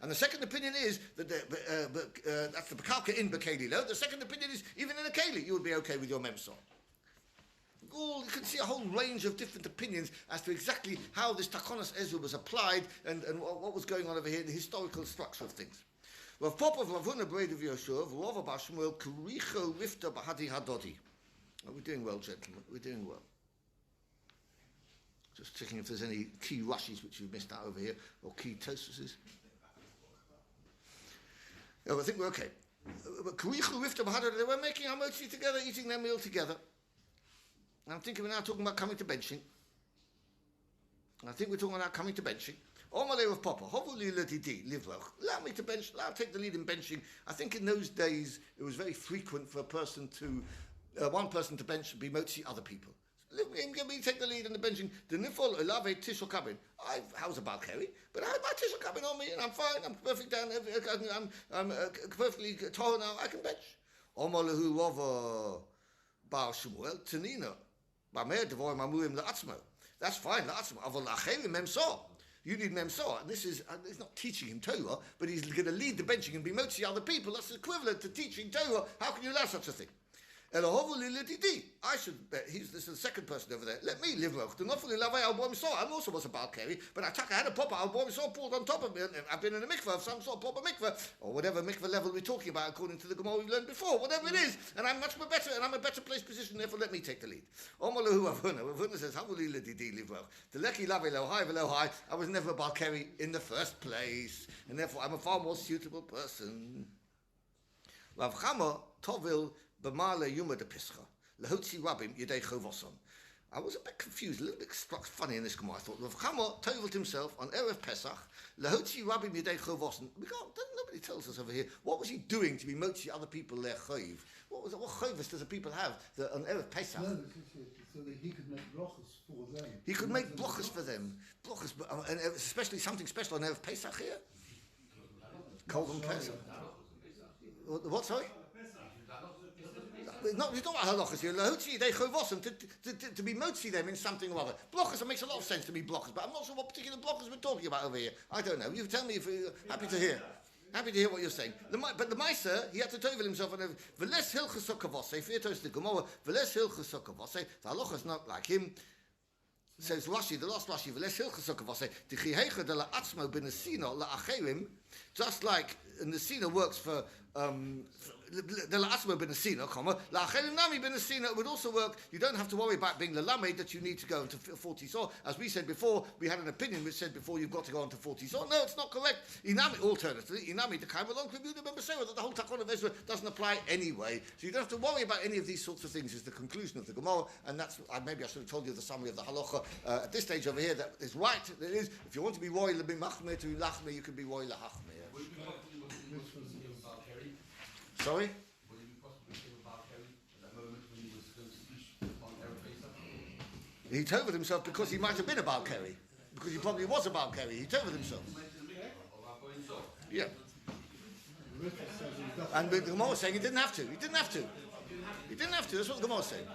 And the second opinion is that that's the bekalka in bekeli lo. The second opinion is even in a keli you would be okay with your memsor. You can see a whole range of different opinions as to exactly how this Takonos Ezra was applied and what was going on over here, the historical structure of things. Rav Papa of Ravuna Breid of Yeshua, Rav Bashmuel, Kuricho Rifta Bahadi Hadodi. We're doing well, gentlemen. We're doing well. Just checking if there's any key Rashis which you've missed out over here, or key Tosfos. I think we're okay. Kuricho Rifta Bahadi, they were making hamotzi together, eating their meal together. I'm thinking we're now talking about coming to benching. I think we're talking about coming to benching. Omalei of Papa, allow me to bench, allow take the lead in benching. I think in those days it was very frequent for a person to, one person to bench and be motzi other people. Let me take the lead in the benching. The nifol elave tishel kabin. How's about Kerry? But I have my tishel kabin on me and I'm fine. I'm perfect down. I'm perfectly tall now. I can bench. Omalahu rova Baal Shmuel Tanina. That's fine. You need memsor. And this is, he's not teaching him Torah, but he's going to lead the benching and be motzi other people. That's equivalent to teaching Torah. How can you allow such a thing? I should, this is the second person over there. Let me live well. I'm also was a Baal Keri, but I had a proper Al Boim pulled on top of me, and I've been in a mikveh of some sort of proper mikveh, or whatever mikveh level we're talking about according to the Gemara we've learned before, whatever it is, and I'm much more better, and I'm a better placed position, therefore let me take the lead. Avuna says, the Leki Lave Lohai Velohai, I was never a Baal Keri in the first place, and therefore I'm a far more suitable person. Rav Chama Tovil B'male Yuma de Pischa, Lahotzi Rabim Yedei Chovosom. I was a bit confused, a little bit funny in this Gemara. I thought Rav Chama toveled himself on Erev Pesach, Lahotzi Rabim Yedei Chovosom. Nobody tells us over here what was he doing to be motzi other people their choiv. What chovos does the people have on Erev Pesach? No, so that he could make brachos for them. He could make brachos for them, brachos, and especially something special on Erev Pesach here. Kolvan Pesach. What? Sorry. Not about halachas here. Lahotzi they chovosim to be motzi them in something or other. Blochers, it makes a lot of sense to be blochers, but I'm not sure what particular blochers we're talking about over here. I don't know. You tell me if you're happy to hear. Happy to hear what you're saying. But the Meiser, he had to tovel himself on v'les hilchos hakavosei. If you toast the Gemara, v'les hilchos hakavosei. The halacha is not like him. Says Rashi, the last Rashi, v'les hilchos hakavosei. T'chihecha de la'atzmo b'nesina la'acherim. Just like nesina works for the la'asma b'nesina, la'acherim nami b'nesina, it would also work. You don't have to worry about being the lamed that you need to go into 40 saw. As we said before, we had an opinion which said before you've got to go into 40 saw. No, it's not correct. Inami, alternatively, inami the kaim along k'buda b'mesera, that the whole takon of Ezra doesn't apply anyway. So you don't have to worry about any of these sorts of things. Is the conclusion of the Gemara, and that's maybe I should have told you the summary of the halacha at this stage over here. That is right. It is. If you want to be roy lebimachme to lachme, you can be roy lahachme. Sorry? Sorry? Would it be possible to give a Baal Keri at that moment when he was going to He tovered himself because he might have been a Baal Keri. Because he probably was a Baal Keri. He tovered himself. Yeah. And the Gemara is saying he didn't have to. He didn't have to. He didn't have to. That's what the Gemara is saying.